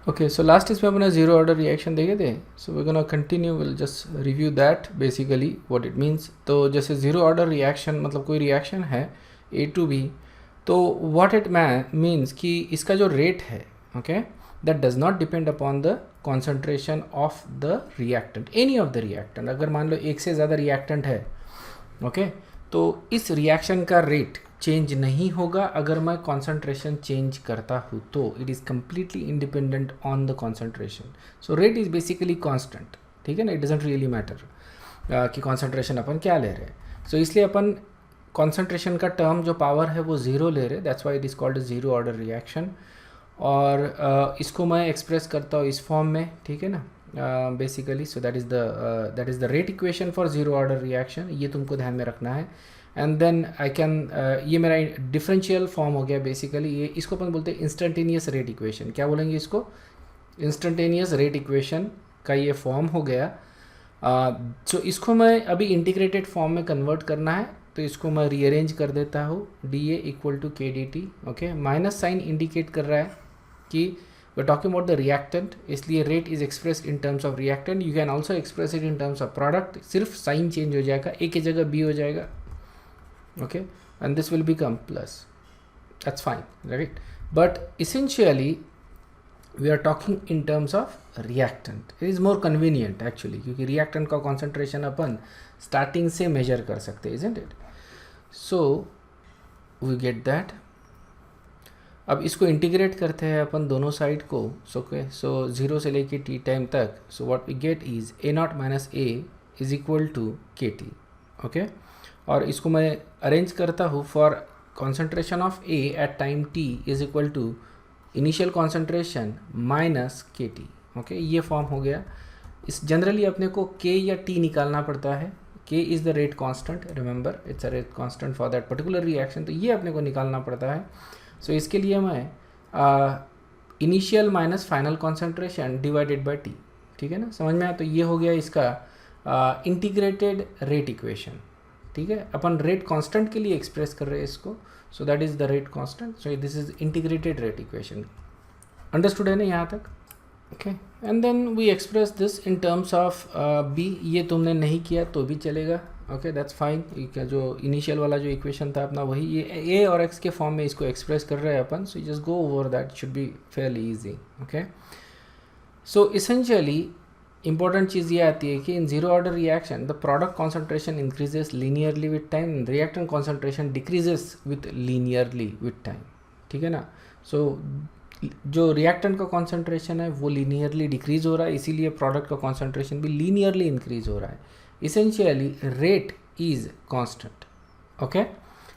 Okay, so last इसमें अपना zero order reaction देखे थे. So we gonna continue, will just review that basically what it means. तो जैसे जीरो ऑर्डर रिएक्शन मतलब कोई रिएक्शन है ए टू बी, तो व्हाट इट मीन्स कि इसका जो रेट है, okay, that does not depend upon the concentration of the reactant, any of the reactant. अगर मान लो एक से ज़्यादा रिएक्टेंट है, ओके, तो इस रिएक्शन का रेट चेंज नहीं होगा अगर मैं कॉन्सेंट्रेशन चेंज करता हूँ. तो it is completely independent on the concentration. So rate is basically constant, ठीक है ना. इट डजेंट रियली मैटर कि कॉन्सेंट्रेशन अपन क्या ले रहे हैं. सो इसलिए अपन कॉन्सेंट्रेशन का टर्म जो पावर है वो ज़ीरो ले रहे, that's why it is called zero order reaction. और इसको मैं एक्सप्रेस करता हूँ इस फॉर्म में, ठीक है ना, basically. So that is the rate equation for zero order reaction. ये तुमको ध्यान में रखना है. एंड देन आई कैन, ये मेरा डिफरेंशियल फॉर्म हो गया बेसिकली. ये इसको अपन बोलते हैं इंस्टेंटेनियस रेट इक्वेशन. क्या बोलेंगे इसको? इंस्टेंटेनियस रेट इक्वेशन का ये फॉर्म हो गया. सो इसको मैं अभी इंटीग्रेटेड फॉर्म में कन्वर्ट करना है, तो इसको मैं रीअरेंज कर देता हूँ. D A equal to K D T. Okay, minus sign indicate कर रहा है कि we are talking about the reactant, इसलिए rate is expressed in terms of reactant. You can also express it in terms of product. सिर्फ sign change हो जाएगा, ए की जगह बी हो जाएगा. Okay, and this will become plus. That's fine, right? But essentially we are talking in terms of reactant. It is more convenient actually, क्योंकि reactant का concentration अपन starting से measure कर सकते हैं, isn't it? So we get that. अब इसको integrate करते हैं अपन दोनों साइड को. सो ज़ीरो से लेके टी टाइम तक. So what we get is A naught minus A is equal to K T. Okay, और इसको मैं अरेंज करता हूँ for concentration of A at time T is equal to initial concentration minus K T. Okay, ये form हो गया. इस generally अपने को के या टी निकालना पड़ता है. के is the rate constant, remember it's a rate constant for that particular reaction. तो ये अपने को निकालना पड़ता है. सो इसके लिए मैं initial minus final concentration divided by T, ठीक है ना, समझ में आया. तो ये हो गया इसका इंटीग्रेटेड रेट इक्वेशन, ठीक है. अपन रेट कांस्टेंट के लिए एक्सप्रेस कर रहे हैं इसको. So that is the rate constant. So this is integrated rate equation. Understood है ना यहाँ तक? Okay, and then we express this in terms of B. ये तुमने नहीं किया तो भी चलेगा. Okay, that's fine. जो इनिशियल वाला जो इक्वेशन था अपना वही, ये ए और एक्स के फॉर्म में इसको एक्सप्रेस कर रहे हैं अपन. So just go over that, should be fairly easy. Okay, so essentially important चीज़ ये आती है कि in zero order reaction the product concentration increases linearly with time, reactant concentration decreases with linearly with time, ठीक है ना. सो जो reactant का कॉन्सेंट्रेशन है वो लीनियरली डिक्रीज हो रहा है, इसीलिए प्रोडक्ट का कॉन्सेंट्रेशन भी लीनियरली इंक्रीज हो रहा है. Essentially rate is constant. Okay,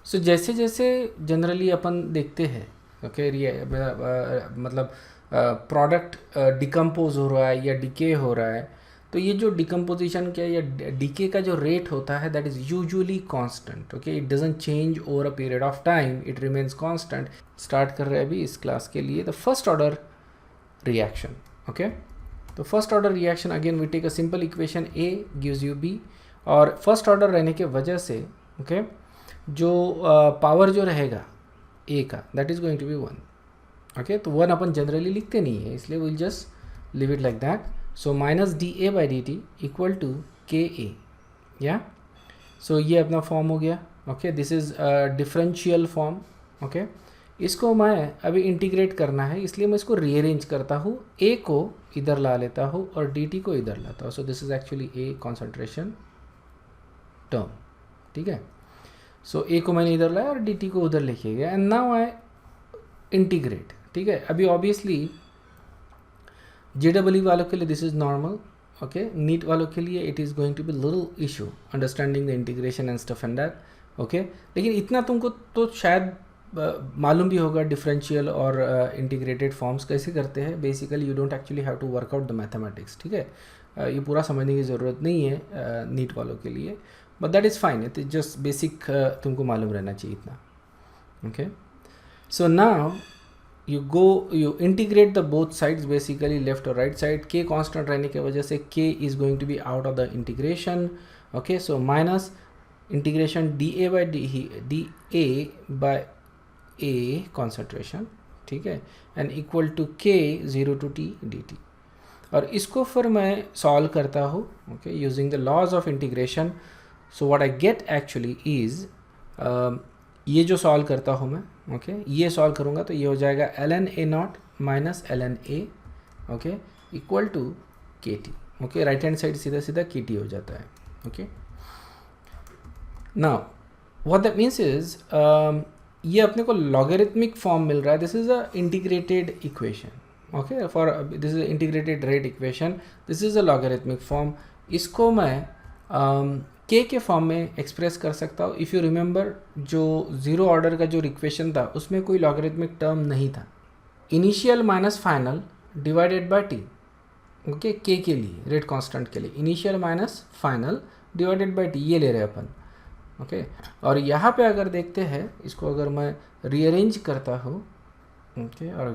so जैसे जैसे जनरली अपन देखते हैं, ओके, मतलब प्रोडक्ट डिकम्पोज हो रहा है या डिके हो रहा है, तो ये जो डिकम्पोजिशन क्या या डिके का जो रेट होता है that is usually constant. Okay, it doesn't change over a period of time, it remains constant. Start कर रहे हैं अभी इस क्लास के लिए the first order reaction. Okay, तो first order reaction again we take a simple equation A gives you B, और first order रहने के वजह से ओके जो पावर जो रहेगा ए का that is going to be 1. Okay, तो 1 अपन जनरली लिखते नहीं है, इसलिए will just leave it like that. So minus D A by D T equal to K A. Yeah so ये अपना फॉर्म हो गया. Okay, this is differential form. Okay, इसको मैं अभी इंटीग्रेट करना है, इसलिए मैं इसको रीअरेंज करता हूँ. ए को इधर ला लेता हूँ और डी टी को इधर लाता हूँ. सो this is actually a concentration term, ठीक है. सो ए को मैंने इधर लाया और डी टी को उधर लिखे गया. एंड नाउ आई इंटीग्रेट, ठीक है. अभी ऑब्वियसली JEE वालों के लिए this is normal. Okay, NEET वालों के लिए it is going to be little issue understanding the integration and stuff and that. Okay, लेकिन इतना तुमको तो शायद मालूम भी होगा डिफरेंशियल और इंटीग्रेटेड फॉर्म्स कैसे करते हैं. Basically you don't actually have to work out the mathematics, ठीक है. ये पूरा समझने की ज़रूरत नहीं है नीट वालों के लिए, but that is fine. It is just basic तुमको मालूम रहना चाहिए इतना. Okay, so now you integrate the both sides, basically left or right side. K constant रहने की वजह से K is going to be out of the integration. Okay, so minus integration dA by A concentration, ठीक है, and equal to के 0 to t dt। और इसको फिर मैं सॉल्व करता हूँ, okay, using the laws of integration. So what I get actually is, ये जो सॉल्व करता हूँ मैं, ओके, ये सॉल्व करूँगा तो ये हो जाएगा ln a naught minus ln a, okay, equal to K T. Okay, right hand side सीधा सीधा के टी हो जाता है। Okay, now what that means is, ये अपने को लॉगरिथमिक फॉर्म मिल रहा है। This is a integrated equation, okay, for this is integrated rate equation, this is a logarithmic form. इसको मैं के के फॉर्म में एक्सप्रेस कर सकता हूँ। इफ़ यू रिमेंबर, जो ज़ीरो ऑर्डर का जो इक्वेशन था उसमें कोई लॉगरिथमिक टर्म नहीं था। Initial minus final divided by T, okay, के लिए, रेट कांस्टेंट के लिए initial minus final divided by T, ये ले रहे हैं अपन, ओके। और यहाँ पे अगर देखते हैं इसको, अगर मैं रीअरेंज करता हूँ, ओके, और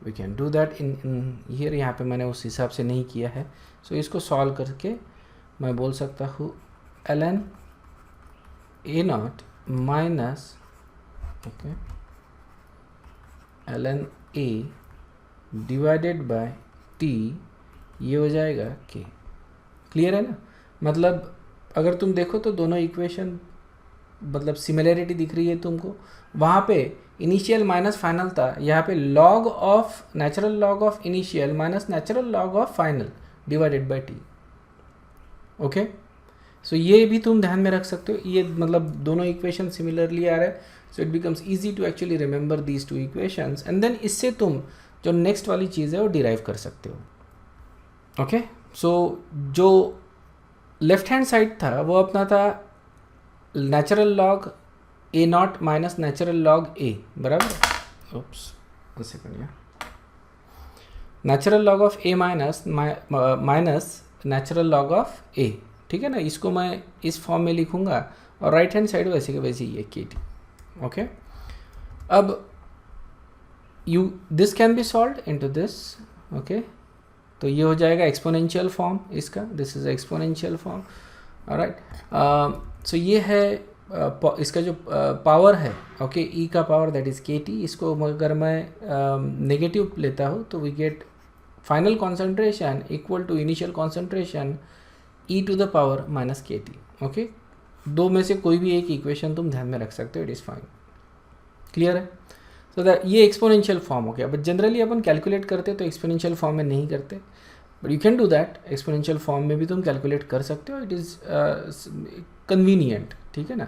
we can do that in here, यहाँ पे मैंने उस हिसाब से नहीं किया है। सो इसको सॉल्व करके मैं बोल सकता हूँ ln a naught minus, okay, ln a divided by t, ये हो जाएगा k। क्लियर है ना? मतलब अगर तुम देखो तो दोनों इक्वेशन मतलब सिमिलैरिटी दिख रही है तुमको। वहाँ पे इनिशियल माइनस फाइनल था, यहाँ पे log of natural log of initial minus natural log of final divided by T. Okay, so ये भी तुम ध्यान में रख सकते हो। ये मतलब दोनों इक्वेशन सिमिलरली आ रहा है, so it becomes easy to actually remember these two equations, and then इससे तुम जो नेक्स्ट वाली चीज़ है वो डिराइव कर सकते हो। ओके, सो जो लेफ्ट हैंड साइड था वो अपना था natural log A naught minus natural log A, बराबर। ओप्स, वन सेकंड, या natural log of A minus natural log of A, ठीक है ना। इसको मैं इस फॉर्म में लिखूंगा और राइट हैंड साइड वैसे के वैसे ही है के टी। ओके, अब this can be solved into this, okay, तो ये हो जाएगा एक्सपोनेंशियल फॉर्म इसका, this is exponential form, alright. So ये है इसका जो पावर है, ओके, ई का power that is K T. इसको अगर मैं नेगेटिव लेता हूँ तो we get final concentration equal to initial concentration E to the power minus K T. Okay, दो में से कोई भी एक इक्वेशन तुम ध्यान में रख सकते हो, इट इज़ फाइन। क्लियर है? सो दैट ये एक्सपोनेंशियल फॉर्म हो गया। बट जनरली अपन कैलकुलेट करते तो एक्सपोनेंशियल फॉर्म में नहीं करते, but you can do that. Exponential form में भी तुम कैलकुलेट कर सकते हो, इट इज़ कन्वीनियंट, ठीक है ना।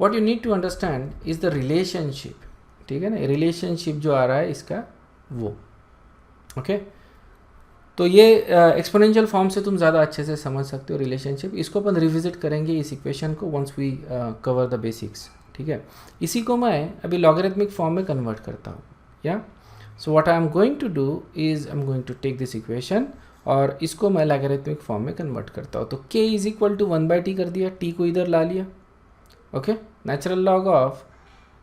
What you need to understand is the relationship, ठीक है ना, रिलेशनशिप जो आ रहा है इसका वो, ओके। तो ये एक्सपोनेंशियल फॉर्म से तुम ज़्यादा अच्छे से समझ सकते हो रिलेशनशिप। इसको अपन रिविजिट करेंगे इस इक्वेशन को once we cover the basics, ठीक है। इसी को मैं अभी लॉगरिथमिक फॉर्म में कन्वर्ट करता हूँ, yeah so what I am going to do is I am going to take this equation और इसको मैं लॉगरिथमिक फॉर्म में कन्वर्ट करता हूँ। तो k is equal to 1/t कर दिया, t को इधर ला लिया, okay, natural log of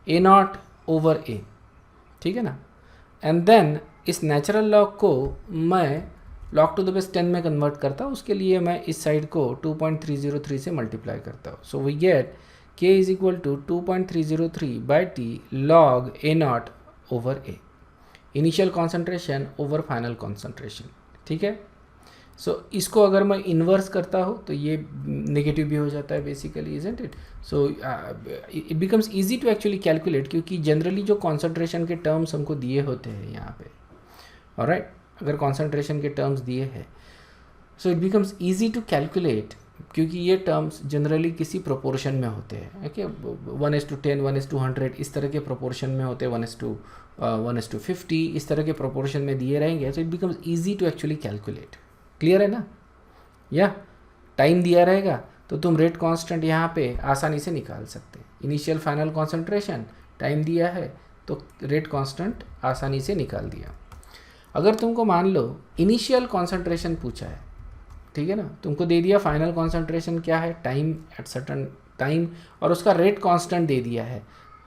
a not over a, ठीक है ना। एंड देन इस नेचुरल लॉग को मैं log टू द बेस 10 में कन्वर्ट करता हूँ। उसके लिए मैं इस साइड को 2.303 से मल्टीप्लाई करता हूँ। So we get k is equal to 2.303 by T log a not over a, initial concentration over final concentration, ठीक है। सो इसको अगर मैं इन्वर्स करता हूँ तो ये नेगेटिव भी हो जाता है basically, isn't it. So it becomes easy to actually calculate, क्योंकि जनरली जो कॉन्सेंट्रेशन के टर्म्स हमको दिए होते हैं यहाँ पे, ऑलराइट, अगर कॉन्सेंट्रेशन के टर्म्स दिए हैं, so it becomes easy to calculate, क्योंकि ये टर्म्स जनरली किसी प्रोपोर्शन में होते हैं, ओके, 1:10, 1:100 इस तरह के प्रोपोर्शन में होते हैं, 1:50 इस तरह के प्रोपोर्शन में दिए रहेंगे। So it becomes easy to actually calculate. Clear है ना? या टाइम दिया रहेगा तो तुम रेट कांस्टेंट यहाँ पे आसानी से निकाल सकते। इनिशियल फाइनल कॉन्सेंट्रेशन, टाइम दिया है तो रेट कांस्टेंट आसानी से निकाल दिया। अगर तुमको मान लो इनिशियल कॉन्सेंट्रेशन पूछा है, ठीक है ना, तुमको दे दिया फाइनल कॉन्सेंट्रेशन क्या है, टाइम एट सर्टन टाइम, और उसका रेट कांस्टेंट दे दिया है,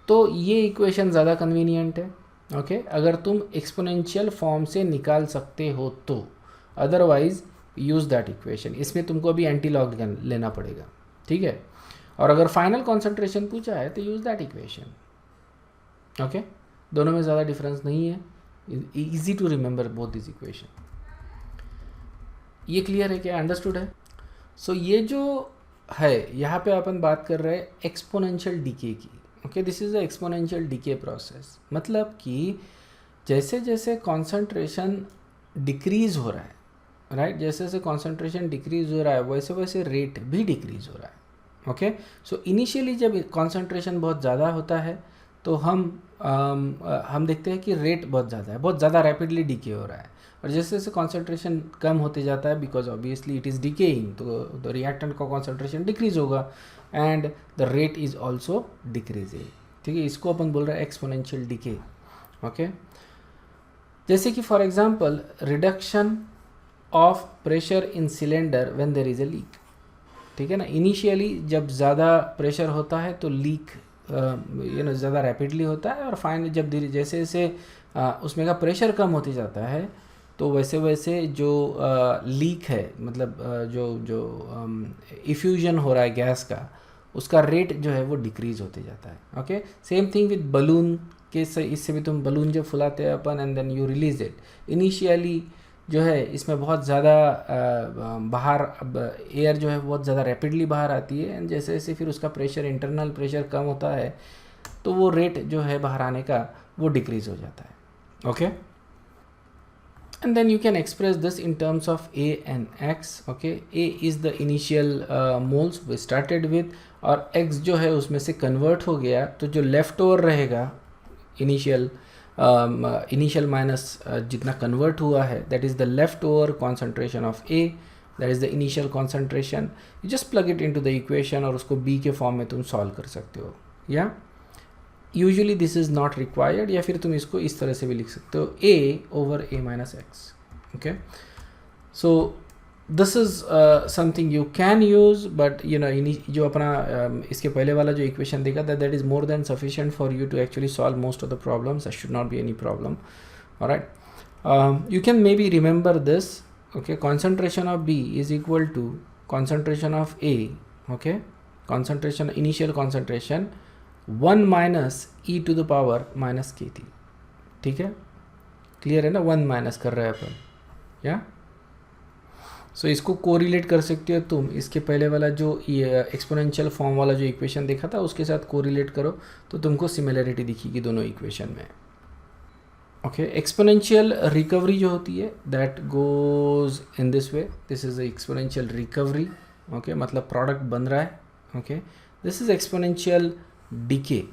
तो ये इक्वेशन ज़्यादा कन्वीनियंट है, ओके, अगर तुम एक्सपोनेंशियल फॉर्म से निकाल सकते हो तो। अदरवाइज यूज़ दैट इक्वेशन, इसमें तुमको अभी एंटी लॉग लेना पड़ेगा, ठीक है। और अगर फाइनल कॉन्सेंट्रेशन पूछा है तो यूज़ दैट इक्वेशन, ओके। दोनों में ज़्यादा डिफरेंस नहीं है, easy to remember both this equation. ये क्लियर है क्या, अंडरस्टूड है? सो ये जो है यहाँ पे अपन बात कर रहे हैं एक्सपोनेंशियल डीके की। Okay, this is a exponential decay process, मतलब कि जैसे जैसे कॉन्सेंट्रेशन डिक्रीज़ हो रहा है, राइट, जैसे जैसे कॉन्सेंट्रेशन डिक्रीज़ हो रहा है वैसे वैसे रेट भी डिक्रीज़ हो रहा है। ओके, सो इनिशियली जब कॉन्सेंट्रेशन बहुत ज़्यादा होता है तो हम देखते हैं कि रेट बहुत ज़्यादा है, बहुत ज़्यादा रैपिडली डीके हो रहा है, और जैसे जैसे कॉन्सेंट्रेशन कम होते जाता है, because obviously it is decaying, तो द रिएक्टेंट का कॉन्सेंट्रेशन डिक्रीज होगा and the rate is also decreasing. ठीक है, इसको अपन बोल रहे हैं एक्सपोनेंशियल डीके। ओके, जैसे कि for example reduction of pressure in cylinder when there is a leak. ठीक है ना, इनिशियली जब ज़्यादा प्रेशर होता है तो लीक ज़्यादा रैपिडली होता है, और फाइनली जब धीरे जैसे जैसे उसमें का प्रेशर कम होते जाता है तो वैसे वैसे जो लीक है, मतलब जो जो इफ्यूजन हो रहा है गैस का, उसका रेट जो है वो डिक्रीज होते जाता है। Okay, same thing with balloon के, इससे भी तुम बलून जब फुलाते हैं अपन and then you release it, initially जो है इसमें बहुत ज़्यादा बाहर एयर जो है बहुत ज़्यादा रैपिडली बाहर आती है, एंड जैसे जैसे फिर उसका प्रेशर, इंटरनल प्रेशर कम होता है तो वो रेट जो है बाहर आने का वो डिक्रीज हो जाता है। Okay, and then you can express this in terms of A and X. Okay, A is the initial moles we started with, और X जो है उसमें से कन्वर्ट हो गया, तो जो लेफ्ट ओवर रहेगा इनिशियल माइनस जितना कन्वर्ट हुआ है, that is the left over concentration of A, that is the initial concentration. You just plug it into the equation और उसको B के फॉर्म में तुम सॉल्व कर सकते हो, या usually this is not required, या फिर तुम इसको इस तरह से भी लिख सकते हो, A over A minus x. Okay, so this is something you can use, but you know जो अपना इसके पहले वाला जो इक्वेशन देखा था, that is more than sufficient for you to actually solve most of the problems, that should not be any problem. Alright, you can maybe remember this. Okay, concentration of B is equal to concentration of A। Okay, concentration, initial concentration 1 minus e to the power minus KT। ठीक है, clear है ना, 1 minus कर रहे हैं अपन, या सो इसको correlate कर सकते हो तुम, इसके पहले वाला जो एक्सपोनेंशियल फॉर्म वाला जो इक्वेशन देखा था उसके साथ कोरिलेट करो तो तुमको सिमिलरिटी दिखेगी दोनों इक्वेशन में। ओके, एक्सपोनेंशियल रिकवरी जो होती है that goes in this way, this is exponential recovery. Okay, मतलब प्रोडक्ट बन रहा है। Okay, this is exponential decay.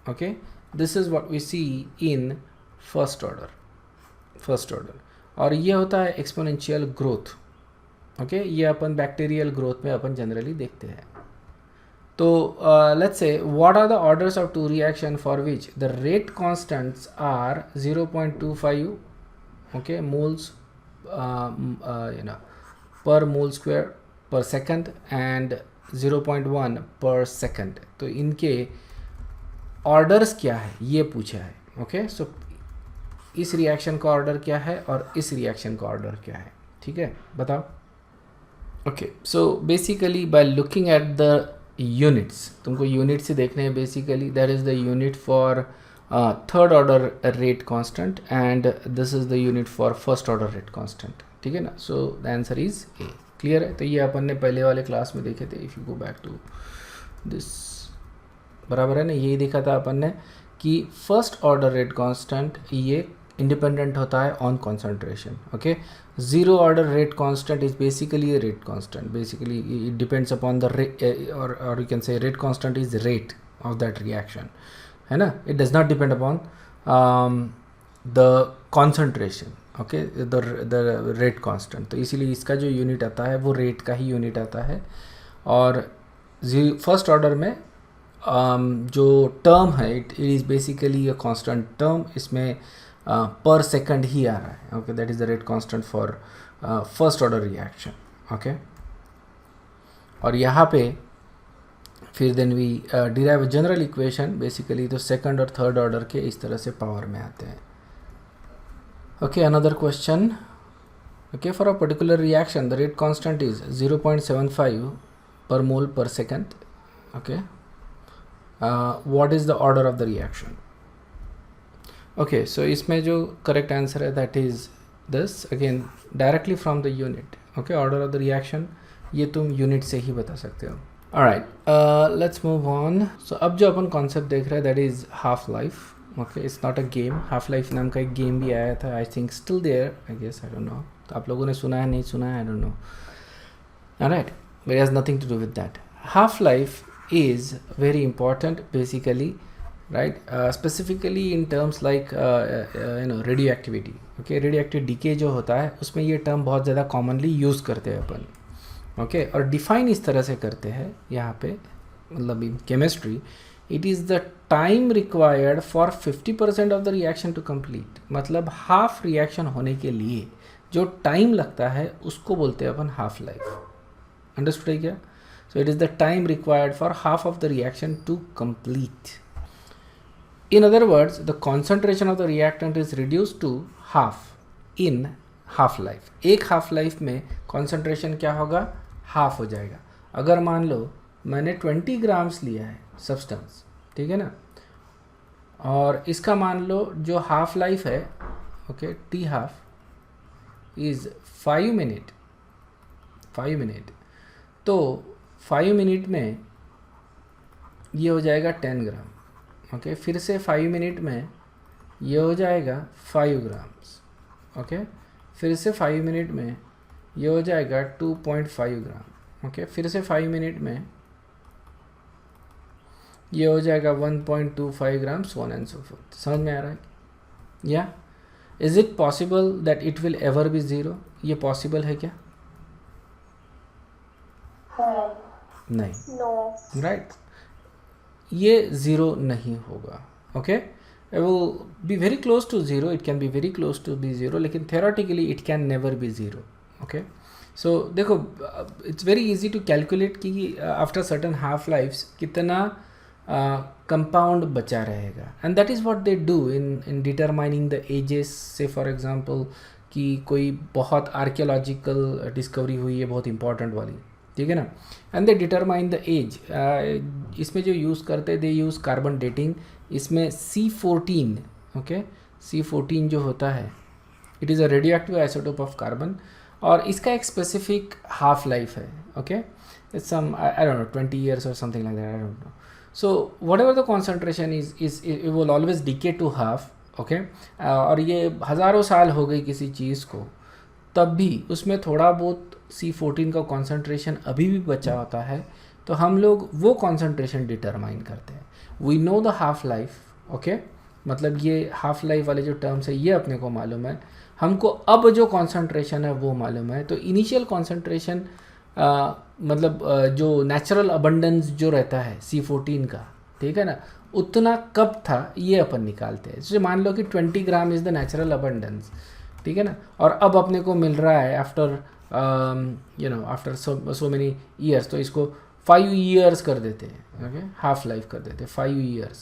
Okay, this is what we see in first order, और ये होता है एक्सपोनेंशियल ग्रोथ। ओके, ये अपन बैक्टीरियल ग्रोथ में अपन जनरली देखते हैं। तो let's say what are the orders of two reaction for which the rate constants are 0.25 okay moles per mole square per second and 0.1 per second. तो इनके orders क्या है ये पूछा है। ओके, सो इस रिएक्शन का ऑर्डर क्या है और इस रिएक्शन का ऑर्डर क्या है, ठीक है, बताओ। Okay, so basically by looking at the units, तुमको यूनिट से देखने हैं basically, that is the unit for third order rate constant and this is the unit for first order rate constant. ठीक है ना, so the answer is a. Clear है, तो ये अपन ने पहले वाले क्लास में देखे थे, if you go back to this, बराबर है ना, यही देखा था अपन ने कि फर्स्ट ऑर्डर रेट कांस्टेंट ये इंडिपेंडेंट होता है on concentration. Okay, zero order rate constant is basically a rate constant, basically it depends upon the rate or you can say rate constant is rate of that reaction, है ना, it does not depend upon the concentration। Okay, the rate constant, तो इसीलिए इसका जो unit आता है वो rate का ही यूनिट आता है। और फर्स्ट ऑर्डर में जो टर्म है it is basically a constant term, इसमें पर सेकंड ही आ रहा है। Okay, that is the rate constant for first order reaction. Okay, और यहाँ पे फिर then we derive general equation basically, तो सेकंड और थर्ड ऑर्डर के इस तरह से पावर में आते हैं। Okay, another question. Okay, for a particular reaction the rate constant is 0.75 per mole per second. Okay, what is the order of the reaction? Okay, so इसमें जो करेक्ट आंसर है that is this, again directly from the unit. Okay, order of the reaction ये तुम unit से ही बता सकते हो. Alright, let's move on. So अब जो अपन कॉन्सेप्ट देख रहे हैं that is half life. Okay, it's not a game. Half life नाम का एक गेम भी आया था, I think still there, I guess, I don't no. तो आप लोगों ने सुना है नहीं सुना है, I don't know. Alright, but it has nothing to do with that. Half life is very important basically, right? Specifically in terms like radioactivity. Okay, radioactive decay जो होता है उसमें ये टर्म बहुत ज़्यादा commonly यूज़ करते हैं अपन. ओके, और डिफाइन इस तरह से करते हैं यहाँ पे, मतलब in chemistry it is the time required for 50% of the reaction to complete. मतलब हाफ रिएक्शन होने के लिए जो टाइम लगता है उसको बोलते हैं अपन हाफ लाइफ. अंडरस्टूड है क्या? So it is the time required for half of the reaction to complete. In other words, the concentration of the reactant is reduced to half in half life. एक half life में concentration क्या होगा? Half हो जाएगा. अगर मान लो मैंने 20 grams लिया है सब्सटेंस, ठीक है ना, और इसका मान लो जो हाफ लाइफ है, okay, T half is 5 minute. तो 5 मिनट में ये हो जाएगा 10 ग्राम. ओके, फिर से 5 मिनट में ये हो जाएगा 5 ग्राम्स. ओके, फिर से 5 मिनट में ये हो जाएगा 2.5 ग्राम. ओके, फिर से 5 मिनट में ये हो जाएगा 1.25 gram, so on and so forth. समझ में आ रहा है? या is it possible that it will ever be zero? ये पॉसिबल है क्या? नहीं, राइट, ये ज़ीरो नहीं होगा. ओके, वो be very close to zero, it can be very close to be zero, लेकिन theoretically it can never be zero. Okay, so देखो, it's very easy to calculate कि आफ्टर सर्टन हाफ लाइफ्स कितना compound बचा रहेगा, and that is what they do in determining the ages. Say for example कि कोई बहुत archaeological discovery हुई है, बहुत इंपॉर्टेंट वाली, ठीक है ना, and they determine the age. इसमें जो यूज़ करते दे यूज़ कार्बन डेटिंग. इसमें C14, ओके, C14 जो होता है it is a radioactive isotope of carbon, और इसका एक स्पेसिफिक हाफ लाइफ है. Okay, it's some I don't know 20 years और something like that, I don't know. So whatever the concentration is it will always decay to half. Okay, और ये हज़ारों साल हो गई किसी चीज़ को, तब भी उसमें थोड़ा बहुत C14 का कॉन्सेंट्रेशन अभी भी बचा होता है, तो हम लोग वो कॉन्सेंट्रेशन डिटरमाइन करते हैं. We know the half life. Okay, मतलब ये हाफ लाइफ वाले जो टर्म्स है ये अपने को मालूम है, हमको अब जो कॉन्सेंट्रेशन है वो मालूम है. तो इनिशियल कॉन्सेंट्रेशन मतलब जो नेचुरल अबंडेंस जो रहता है C14 का, ठीक है ना, उतना कब था ये अपन निकालते हैं. जैसे मान लो कि 20 gram is the natural abundance, ठीक है ना, और अब अपने को मिल रहा है after after so many years, तो इसको 5 years कर देते हैं. ओके, हाफ लाइफ कर देते हैं 5 years.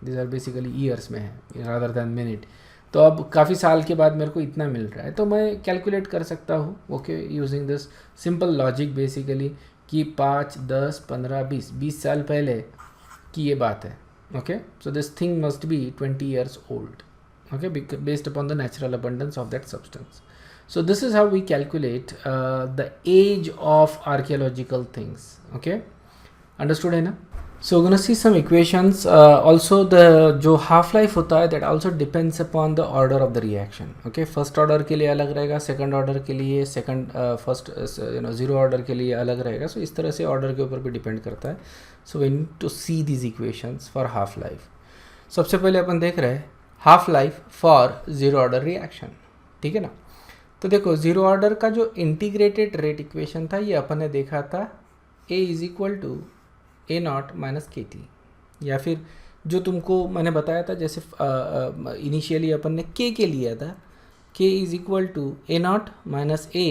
This are basically years में है रादर दैन मिनट. तो अब काफ़ी साल के बाद मेरे को इतना मिल रहा है, तो मैं कैलकुलेट कर सकता हूँ. Okay, using this simple logic basically कि 5, 10, 15, 20 साल पहले की ये बात है. Okay, so this thing must be 20 years old. Okay, based upon the natural abundance of that substance. So this is how we calculate the age of archaeological things. Okay, understood है ना? So we're gonna see some equations. Also the जो half life होता है that also depends upon the order of the reaction. Okay, first order के लिए अलग रहेगा, second order के लिए first zero order के लिए अलग रहेगा. So इस तरह से order के ऊपर भी depend करता है. So we need to see these equations for half life. सबसे पहले अपन देख रहे हैं half life for zero order reaction, ठीक है ना. तो देखो ज़ीरो ऑर्डर का जो इंटीग्रेटेड रेट इक्वेशन था ये अपन ने देखा था A is equal to A0 minus KT, या फिर जो तुमको मैंने बताया था जैसे इनिशियली अपन ने K के लिया था, K is equal to A0 minus A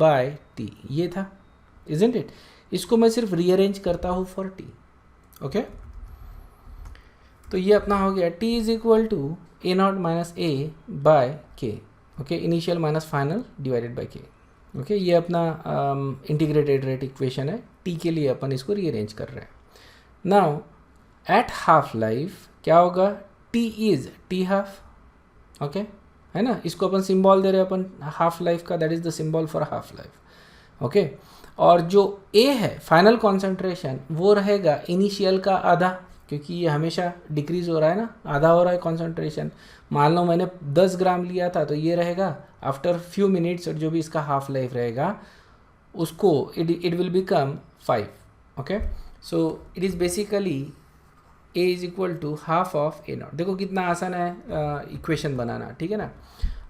by T, ये था, इजंट इट. इसको मैं सिर्फ रीअरेंज करता हूँ फॉर T. ओके, तो ये अपना हो गया T is equal to A0 minus A by K. Okay, initial minus final divided by K. Okay, ये अपना इंटीग्रेटेड रेट इक्वेशन है. T के लिए अपन इसको रीअरेंज कर रहे हैं. नाउ एट हाफ लाइफ क्या होगा? T is T half, okay है ना, इसको अपन सिंबल दे रहे हैं अपन हाफ लाइफ का, that is the symbol for half life. Okay, और जो ए है फाइनल कॉन्सेंट्रेशन वो रहेगा इनिशियल का आधा, क्योंकि ये हमेशा डिक्रीज हो रहा है ना, आधा हो रहा है कॉन्सेंट्रेशन। मान लो मैंने 10 ग्राम लिया था तो ये रहेगा आफ्टर फ्यू मिनट्स जो भी इसका हाफ लाइफ रहेगा उसको it will become 5। Okay, so it is basically A is equal to half of A naught. देखो कितना आसान है इक्वेशन बनाना, ठीक है ना।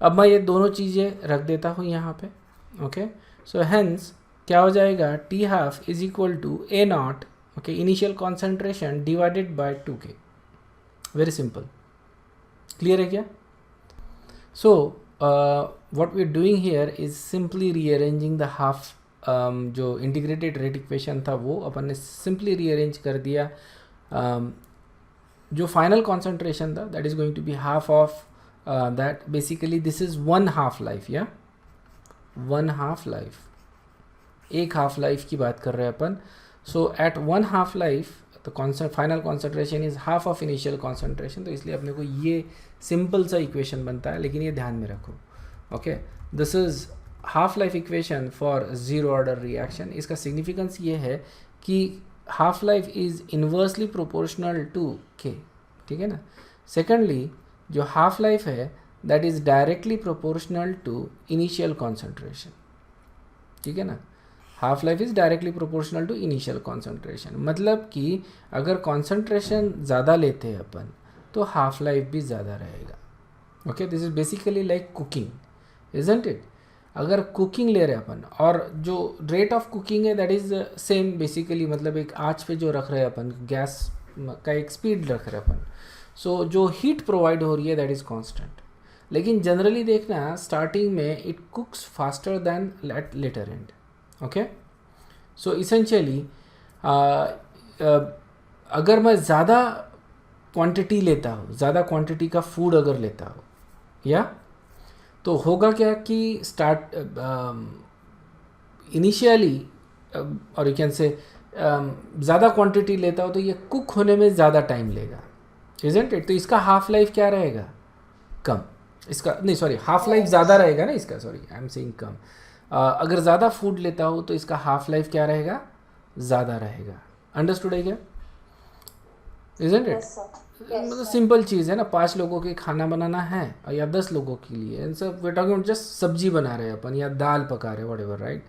अब मैं ये दोनों चीज़ें रख देता हूँ यहाँ पे। ओके, सो हेंस क्या हो जाएगा, T half is equal to A naught, okay, initial concentration divided by 2k। Very simple, clear है क्या? So what we are doing here is simply rearranging the half, जो इंटीग्रेटेड रेट इक्वेशन था वो अपन ने सिंपली रीअरेंज कर दिया। जो फाइनल कॉन्सेंट्रेशन था that is going to be half of that, basically this is 1 half life, या 1 हाफ लाइफ, एक हाफ लाइफ की बात कर रहे हैं अपन। So at 1 half life the final concentration is half of initial concentration, तो इसलिए अपने को ये सिंपल सा इक्वेशन बनता है, लेकिन ये ध्यान में रखो। Okay, this is half life equation for zero order reaction. इसका सिग्निफिकेंस ये है कि half life is inversely proportional to K, ठीक है ना। सेकेंडली जो हाफ लाइफ है that is directly proportional to initial concentration, ठीक है ना। Half life is directly proportional to initial concentration, मतलब कि अगर कॉन्सेंट्रेशन ज़्यादा लेते हैं अपन तो हाफ लाइफ भी ज़्यादा रहेगा। Okay, this is basically like cooking, isn't it. अगर कुकिंग ले रहे हैं अपन और जो रेट ऑफ कुकिंग है दैट इज़ सेम बेसिकली, मतलब एक आँच पे जो रख रहे हैं अपन, गैस का एक स्पीड रख रहे हैं अपन, सो जो हीट प्रोवाइड हो रही है दैट इज़ कांस्टेंट। लेकिन जनरली देखना स्टार्टिंग में it cooks faster than at later end. Okay, so essentially अगर मैं ज़्यादा क्वांटिटी लेता हूँ, ज़्यादा क्वांटिटी का फूड अगर लेता हूँ, या तो होगा क्या कि स्टार्ट इनिशियली और यू कैन से ज़्यादा क्वांटिटी लेता हो तो ये कुक होने में ज़्यादा टाइम लेगा, इजंट इट। तो इसका हाफ लाइफ क्या रहेगा, कम। इसका नहीं, सॉरी, हाफ लाइफ ज़्यादा रहेगा ना इसका, सॉरी आई एम सेइंग कम। अगर ज़्यादा फूड लेता हो तो इसका हाफ लाइफ क्या रहेगा, ज़्यादा रहेगा। अंडरस्टूड है क्या, इजंट इट? मतलब सिंपल चीज़ है ना, 5 लोगों के खाना बनाना है या 10 लोगों के लिए, इन सब वे टॉकिंग जस्ट सब्जी बना रहे हैं अपन या दाल पका रहे हैं, व्हाटएवर, राइट।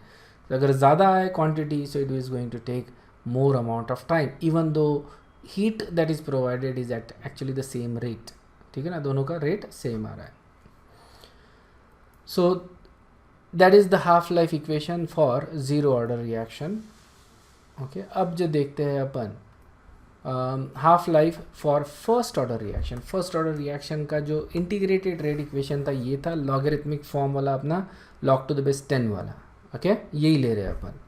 अगर ज़्यादा है quantity so it is going to take more amount of time, even though heat that is provided is at actually the same rate, ठीक है ना, दोनों का रेट सेम आ रहा है। So that is the half life equation for zero order reaction. Okay, अब जो देखते हैं अपन half life for first order reaction. First order reaction का जो इंटीग्रेटेड रेट इक्वेशन था ये था लॉगरिथमिक फॉर्म वाला अपना, log टू द बेस 10 वाला। ओके, यही ले रहे हैं अपन।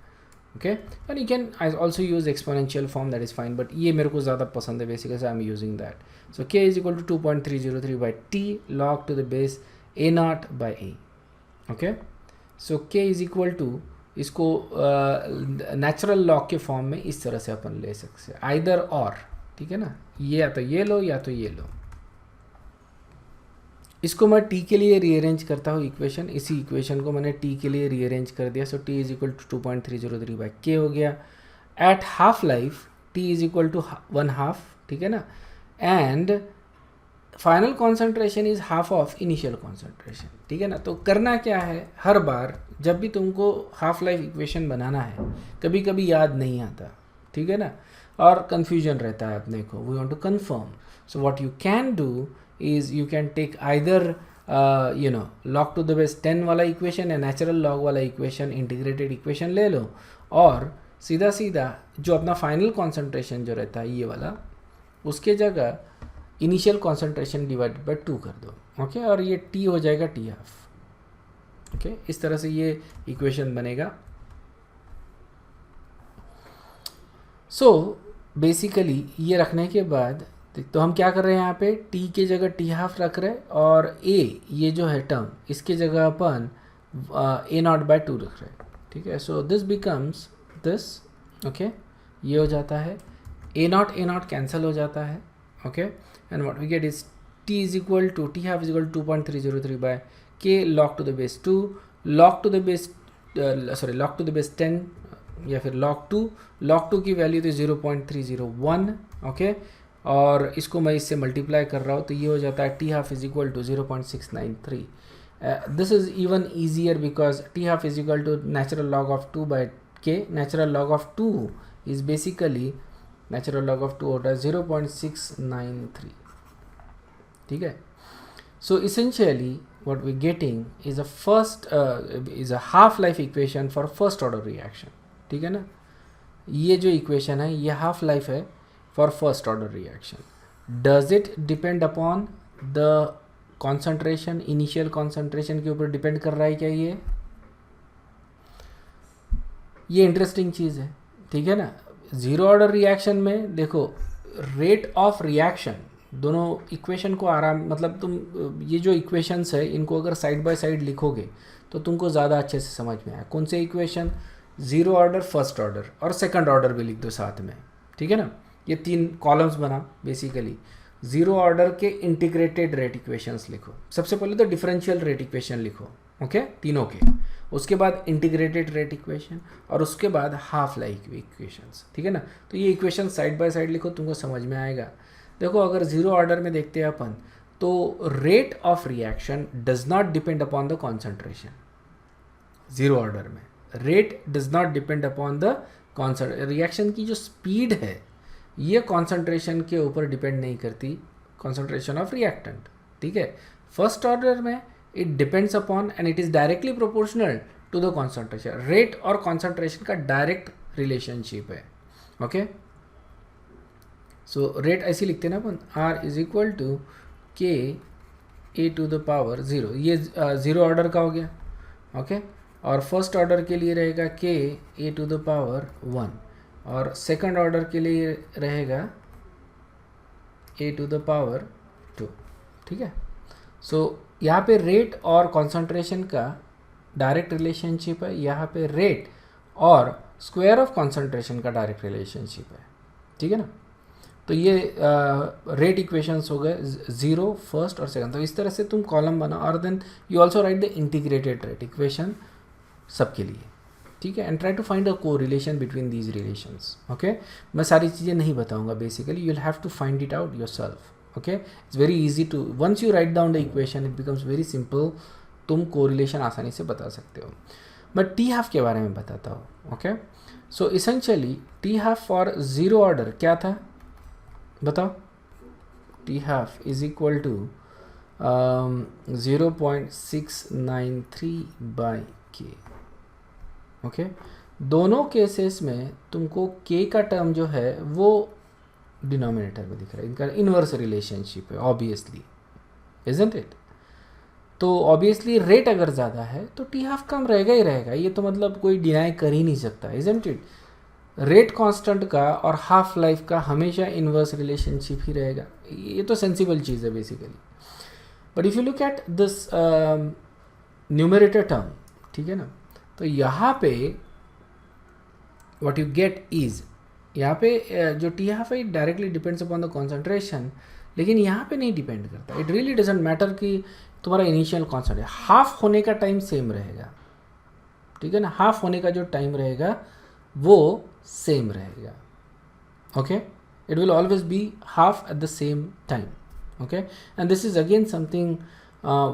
Okay, and you can also use exponential form, that is fine, but ये मेरे को ज़्यादा पसंद है basically, I am using that. So k is equal to 2.303 by t log to the base a naught by a। Okay, so k is equal to, इसको natural log के form में इस तरह से अपन ले सकते हैं, आइदर और, ठीक है ना, ये या तो ये लो या तो ये लो। इसको मैं t के लिए रीअरेंज करता हूँ इक्वेशन, इसी इक्वेशन को मैंने t के लिए रीअरेंज कर दिया। So t is equal to 2.303 by k हो गया। At half life t is equal to 1 half, ठीक है ना, and final concentration is half of initial concentration, ठीक है ना। तो करना क्या है, हर बार जब भी तुमको हाफ लाइफ इक्वेशन बनाना है, कभी कभी याद नहीं आता, ठीक है ना, और कन्फ्यूजन रहता है अपने को, we want to confirm. So what you can do is you can take either you know log to the base 10 वाला इक्वेशन या नेचुरल log वाला इक्वेशन, इंटीग्रेटेड इक्वेशन ले लो, और सीधा सीधा जो अपना फाइनल कॉन्सेंट्रेशन जो रहता है ये वाला, उसके जगह इनिशियल कॉन्सेंट्रेशन डिवाइडेड बाय 2 कर दो। ओके, और ये t हो जाएगा t हाफ। ओके, इस तरह से ये इक्वेशन बनेगा। सो बेसिकली ये रखने के बाद तो हम क्या कर रहे हैं, यहाँ पे t के जगह t हाफ रख रहे हैं, और a ये जो है टर्म इसके जगह अपन a नॉट बाय 2 रख रहे हैं, ठीक है। So this becomes this, okay, ये हो जाता है a नॉट कैंसिल हो जाता है। Okay, and what we get is t is equal to t half is equal to 2.303 by k log to the base 2 log to the base log to the base 10 या फिर log 2 की value तो 0.301 okay, और इसको मैं इससे multiply कर रहा हूँ तो ये हो जाता है t half is equal to 0.693. This is even easier because t half is equal to natural log of 2 by k. Natural log of 2 is basically natural log of 2 होता है 0.693. ठीक है, so essentially what we getting is a half life equation for first order reaction. ठीक है ना, ये जो equation है ये हाफ लाइफ है for first order reaction. Does it depend upon the concentration, initial concentration के ऊपर डिपेंड कर रहा है क्या? ये इंटरेस्टिंग चीज़ है. ठीक है ना, ज़ीरो ऑर्डर रिएक्शन में देखो रेट ऑफ रिएक्शन, दोनों इक्वेशन को आराम, मतलब तुम ये जो इक्वेशंस है इनको अगर साइड बाय साइड लिखोगे तो तुमको ज़्यादा अच्छे से समझ में आए. कौन से equation? Zero order, first order और सेकंड ऑर्डर भी लिख दो साथ में. ठीक है ना, ये 3 कॉलम्स बना. बेसिकली ज़ीरो ऑर्डर के इंटीग्रेटेड रेट इक्वेशंस लिखो. सबसे पहले तो डिफरेंशियल रेट इक्वेशन लिखो, ओके, तीनों के. उसके बाद इंटीग्रेटेड रेट इक्वेशन और उसके बाद हाफ लाइफ इक्वेशंस. ठीक है ना, तो ये इक्वेशन साइड बाय साइड लिखो, तुमको समझ में आएगा. देखो अगर ज़ीरो ऑर्डर में देखते हैं अपन तो rate of reaction does not depend upon the concentration. Zero order में rate does not depend upon the reaction की जो स्पीड है ये कॉन्सेंट्रेशन के ऊपर डिपेंड नहीं करती, कॉन्सेंट्रेशन ऑफ रिएक्टेंट. ठीक है, फर्स्ट ऑर्डर में it depends upon and it is directly proportional to the concentration. Rate और कॉन्सेंट्रेशन का डायरेक्ट रिलेशनशिप है. ओके, सो रेट ऐसे लिखते हैं ना अपन, R is equal to K A to the power 0. ये ज़ीरो ऑर्डर का हो गया. ओके, और फर्स्ट ऑर्डर के लिए रहेगा के ए टू द पावर 1 और सेकंड ऑर्डर के लिए रहेगा ए टू द पावर 2. ठीक है, सो यहाँ पे रेट और कॉन्सेंट्रेशन का डायरेक्ट रिलेशनशिप है, यहाँ पे रेट और स्क्वायर ऑफ कॉन्सेंट्रेशन का डायरेक्ट रिलेशनशिप है. ठीक है ना, तो ये रेट इक्वेशंस हो गए ज़ीरो, फर्स्ट और सेकंड. तो इस तरह से तुम कॉलम बना और then you also write the integrated rate equation सबके लिए. ठीक है, and try to find a correlation between these relations. Okay, मैं सारी चीज़ें नहीं बताऊंगा, basically you will have to find it out yourself. Okay, it's very easy to, once you write down the equation it becomes very simple. तुम को relation आसानी से बता सकते हो. मैं टी हाफ के बारे में बताता हूँ. Okay, so essentially T half for zero order क्या था बताओ? T half is equal to 0.693 by K. Okay, दोनों केसेस में तुमको के का टर्म जो है वो डिनोमिनेटर में दिख रहा है. इनका इन्वर्स रिलेशनशिप है ऑब्वियसली, इजंट इट? तो ऑब्वियसली रेट अगर ज़्यादा है तो टी हाफ कम रहेगा ही रहेगा. ये तो मतलब कोई डिनाई कर ही नहीं सकता, इजंट इट? रेट कांस्टेंट का और हाफ लाइफ का हमेशा इन्वर्स रिलेशनशिप ही रहेगा. ये तो सेंसिबल चीज़ है basically. But if you look at this numerator term, ठीक है ना, तो यहाँ पे व्हाट यू गेट इज, यहाँ पे जो टी हाफ है directly depends upon the concentration, लेकिन यहाँ पे नहीं डिपेंड करता. इट रियली डजंट मैटर कि तुम्हारा इनिशियल कॉन्सेंट्रेशन, हाफ होने का टाइम सेम रहेगा. ठीक है ना, हाफ होने का जो टाइम रहेगा वो सेम रहेगा. Okay, it will always be half at the same time. Okay, and this is again something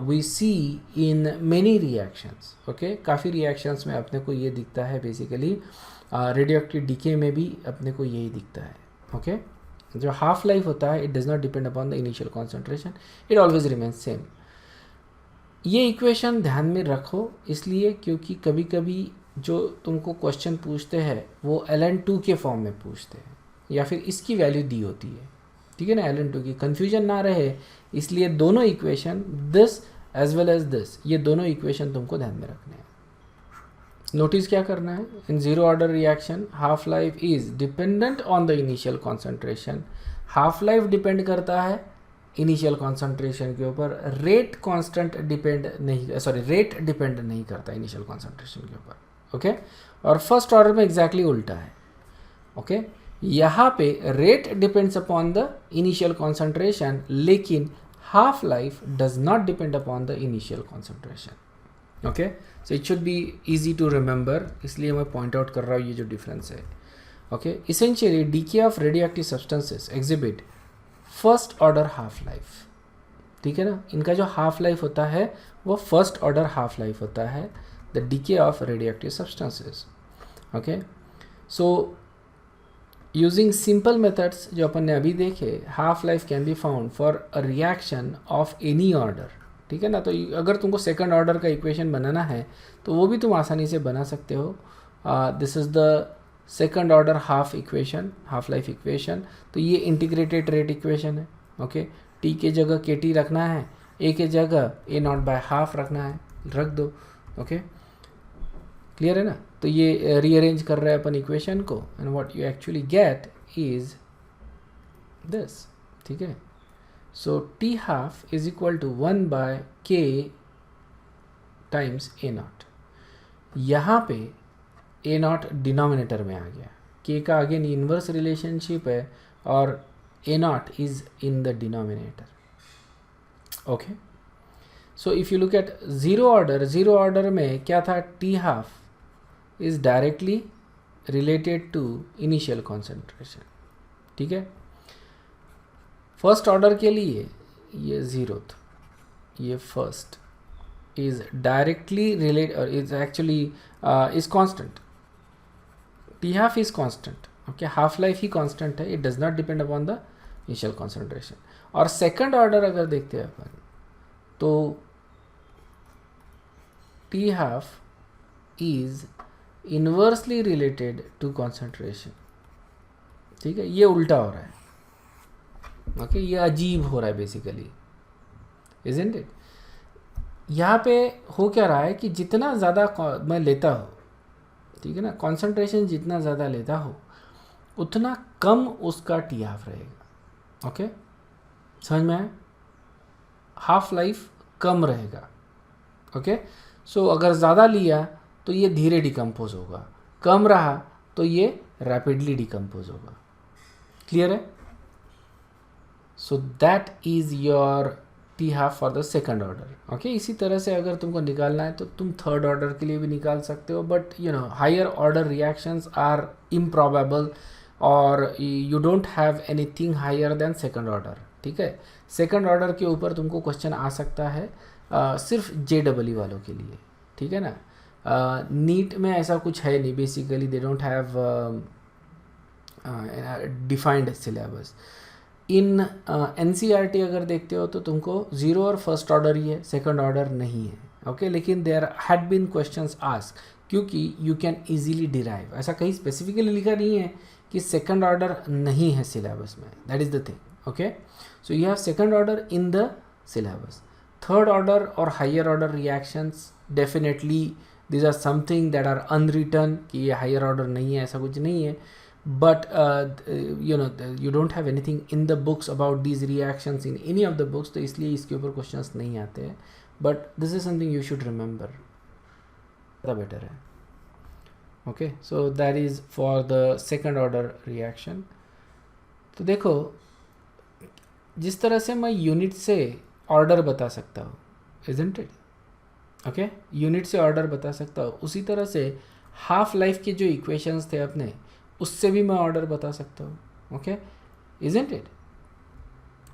we see in many reactions. Okay, काफ़ी रिएक्शंस में अपने को ये दिखता है. बेसिकली रेडियो एक्टिव डीके में भी अपने को यही दिखता है. ओके, जो हाफ लाइफ होता है it does not depend upon the initial concentration, it always remains same. ये इक्वेशन ध्यान में रखो इसलिए क्योंकि कभी कभी जो तुमको क्वेश्चन पूछते हैं वो ln2 के फॉर्म में पूछते हैं या फिर इसकी वैल्यू दी होती है. ठीक है ना, ln2 की कन्फ्यूजन ना रहे इसलिए दोनों equation, this as well as this, ये दोनों इक्वेशन तुमको ध्यान में रखने हैं. नोटिस क्या करना है, in zero order reaction half life is dependent on the initial concentration. Half life depend करता है इनिशियल कॉन्सेंट्रेशन के ऊपर. रेट कांस्टेंट डिपेंड नहीं, सॉरी रेट डिपेंड नहीं करता इनिशियल कॉन्सेंट्रेशन के ऊपर. ओके, और फर्स्ट ऑर्डर में एग्जैक्टली उल्टा है. ओके, यहाँ पे rate depends upon the initial concentration लेकिन half life does not depend upon the initial concentration. Okay, so it should be easy to remember, इसलिए मैं point out कर रहा हूँ ये जो difference है. Okay, essentially decay of radioactive substances exhibit first order half life. ठीक है ना, इनका जो हाफ लाइफ होता है वो फर्स्ट ऑर्डर हाफ लाइफ होता है, the DK of radioactive substances. Okay, so using simple methods जो अपन ने अभी देखे, half life can be found for a reaction of any order. ठीक है ना, तो अगर तुमको सेकंड ऑर्डर का इक्वेशन बनाना है तो वो भी तुम आसानी से बना सकते हो. This is the second order half equation, half life equation. तो ये इंटीग्रेटेड रेट इक्वेशन है. ओके, टी के जगह के टी रखना है, ए के जगह ए नॉट बाय हाफ रखना है, रख दो. ओके, क्लियर है ना. तो ये रीअरेंज कर रहे हैं अपन इक्वेशन को, and what you actually get is this. ठीक है, so T half is equal to 1 by K times A naught. यहाँ पे ए नॉट डिनोमिनेटर में आ गया, के का अगेन इन्वर्स रिलेशनशिप है और a naught is in the denominator. Okay, so if you look at zero order में क्या था, T half is directly related to initial concentration. ठीक है, फर्स्ट ऑर्डर के लिए ये जीरोथ, ये first is directly related or is actually is constant. T half is constant. Okay, half life ही कांस्टेंट है, it does not depend upon the initial concentration. और second order अगर देखते हैं अपन तो T half is inversely related to concentration. ठीक है, ये उल्टा हो रहा है. ओके, ये अजीब हो रहा है बेसिकली, इजंट इट. यहाँ पे हो क्या रहा है कि जितना ज़्यादा मैं लेता हूँ, ठीक है ना, कॉन्सेंट्रेशन जितना ज़्यादा लेता हो उतना कम उसका टी हाफ रहेगा. ओके, समझ में आया, हाफ लाइफ कम रहेगा. ओके, सो अगर ज़्यादा लिया तो ये धीरे डिकम्पोज होगा, कम रहा तो ये रैपिडली डिकम्पोज होगा. क्लियर है. So that is your T half for the second order. Okay, इसी तरह से अगर तुमको निकालना है तो तुम थर्ड ऑर्डर के लिए भी निकाल सकते हो, but you know higher order reactions are improbable और you don't have anything higher than second order. ठीक है, सेकंड ऑर्डर के ऊपर तुमको क्वेश्चन आ सकता है सिर्फ JEE वालों के लिए. ठीक है ना, नीट में ऐसा कुछ है नहीं, basically they don't have defined syllabus. In NCERT अगर देखते हो तो तुमको जीरो और फर्स्ट ऑर्डर ही है, सेकंड ऑर्डर नहीं है. ओके, लेकिन there had been questions ask, क्योंकि यू कैन इजीली डिराइव. ऐसा कहीं स्पेसिफिकली लिखा नहीं है कि सेकंड ऑर्डर नहीं है सिलेबस में, that is the thing. Okay, so you have second order in the syllabus. Third order और higher order reactions definitely these are something that are unwritten, कि ये हायर ऑर्डर नहीं है, ऐसा कुछ नहीं है. but you know you don't have anything in the books about these reactions in any of the books, तो इसलिए इसके ऊपर questions नहीं आते हैं. but this is something you should remember, ज़्यादा better है. okay, so that is for the second order reaction. तो देखो जिस तरह से मैं यूनिट से ऑर्डर बता सकता हूँ, isn't it? ओके, यूनिट से ऑर्डर बता सकता हूँ, उसी तरह से हाफ लाइफ के जो इक्वेशंस थे अपने, उससे भी मैं ऑर्डर बता सकता हूँ. Okay, isn't it.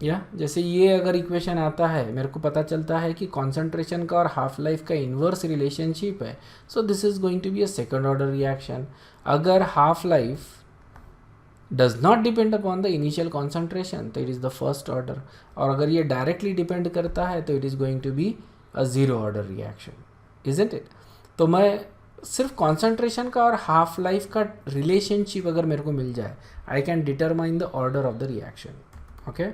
या जैसे ये अगर इक्वेशन आता है, मेरे को पता चलता है कि कॉन्सेंट्रेशन का और हाफ लाइफ का इन्वर्स रिलेशनशिप है, so this is going to be a second order reaction. अगर half life does not depend upon the initial concentration तो it is the first order, और अगर ये डायरेक्टली डिपेंड करता है तो it is going to be a zero order reaction, isn't it. तो मैं सिर्फ कॉन्सेंट्रेशन का और हाफ लाइफ का रिलेशनशिप अगर मेरे को मिल जाए, I can determine the order of the reaction. Okay,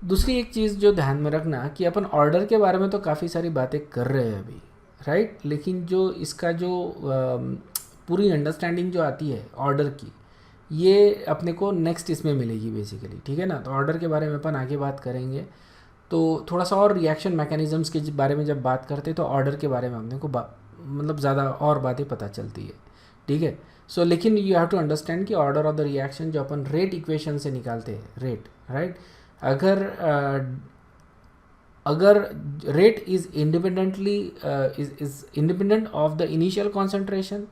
दूसरी एक चीज़ जो ध्यान में रखना कि अपन ऑर्डर के बारे में तो काफ़ी सारी बातें कर रहे हैं अभी, राइट, लेकिन जो इसका जो पूरी अंडरस्टैंडिंग जो आती है ऑर्डर की, ये अपने को नेक्स्ट इसमें मिलेगी बेसिकली. ठीक है ना, तो ऑर्डर के बारे में अपन आगे बात करेंगे. तो थोड़ा सा और रिएक्शन मैकेनिज़म्स के बारे में जब बात करते हैं तो ऑर्डर के बारे में अपने को मतलब ज़्यादा और बातें पता चलती है. ठीक है, सो लेकिन यू हैव टू अंडरस्टैंड कि ऑर्डर ऑफ द रिएक्शन जो अपन रेट इक्वेशन से निकालते हैं, रेट, राइट, अगर अगर rate is independently is independent of the initial concentration,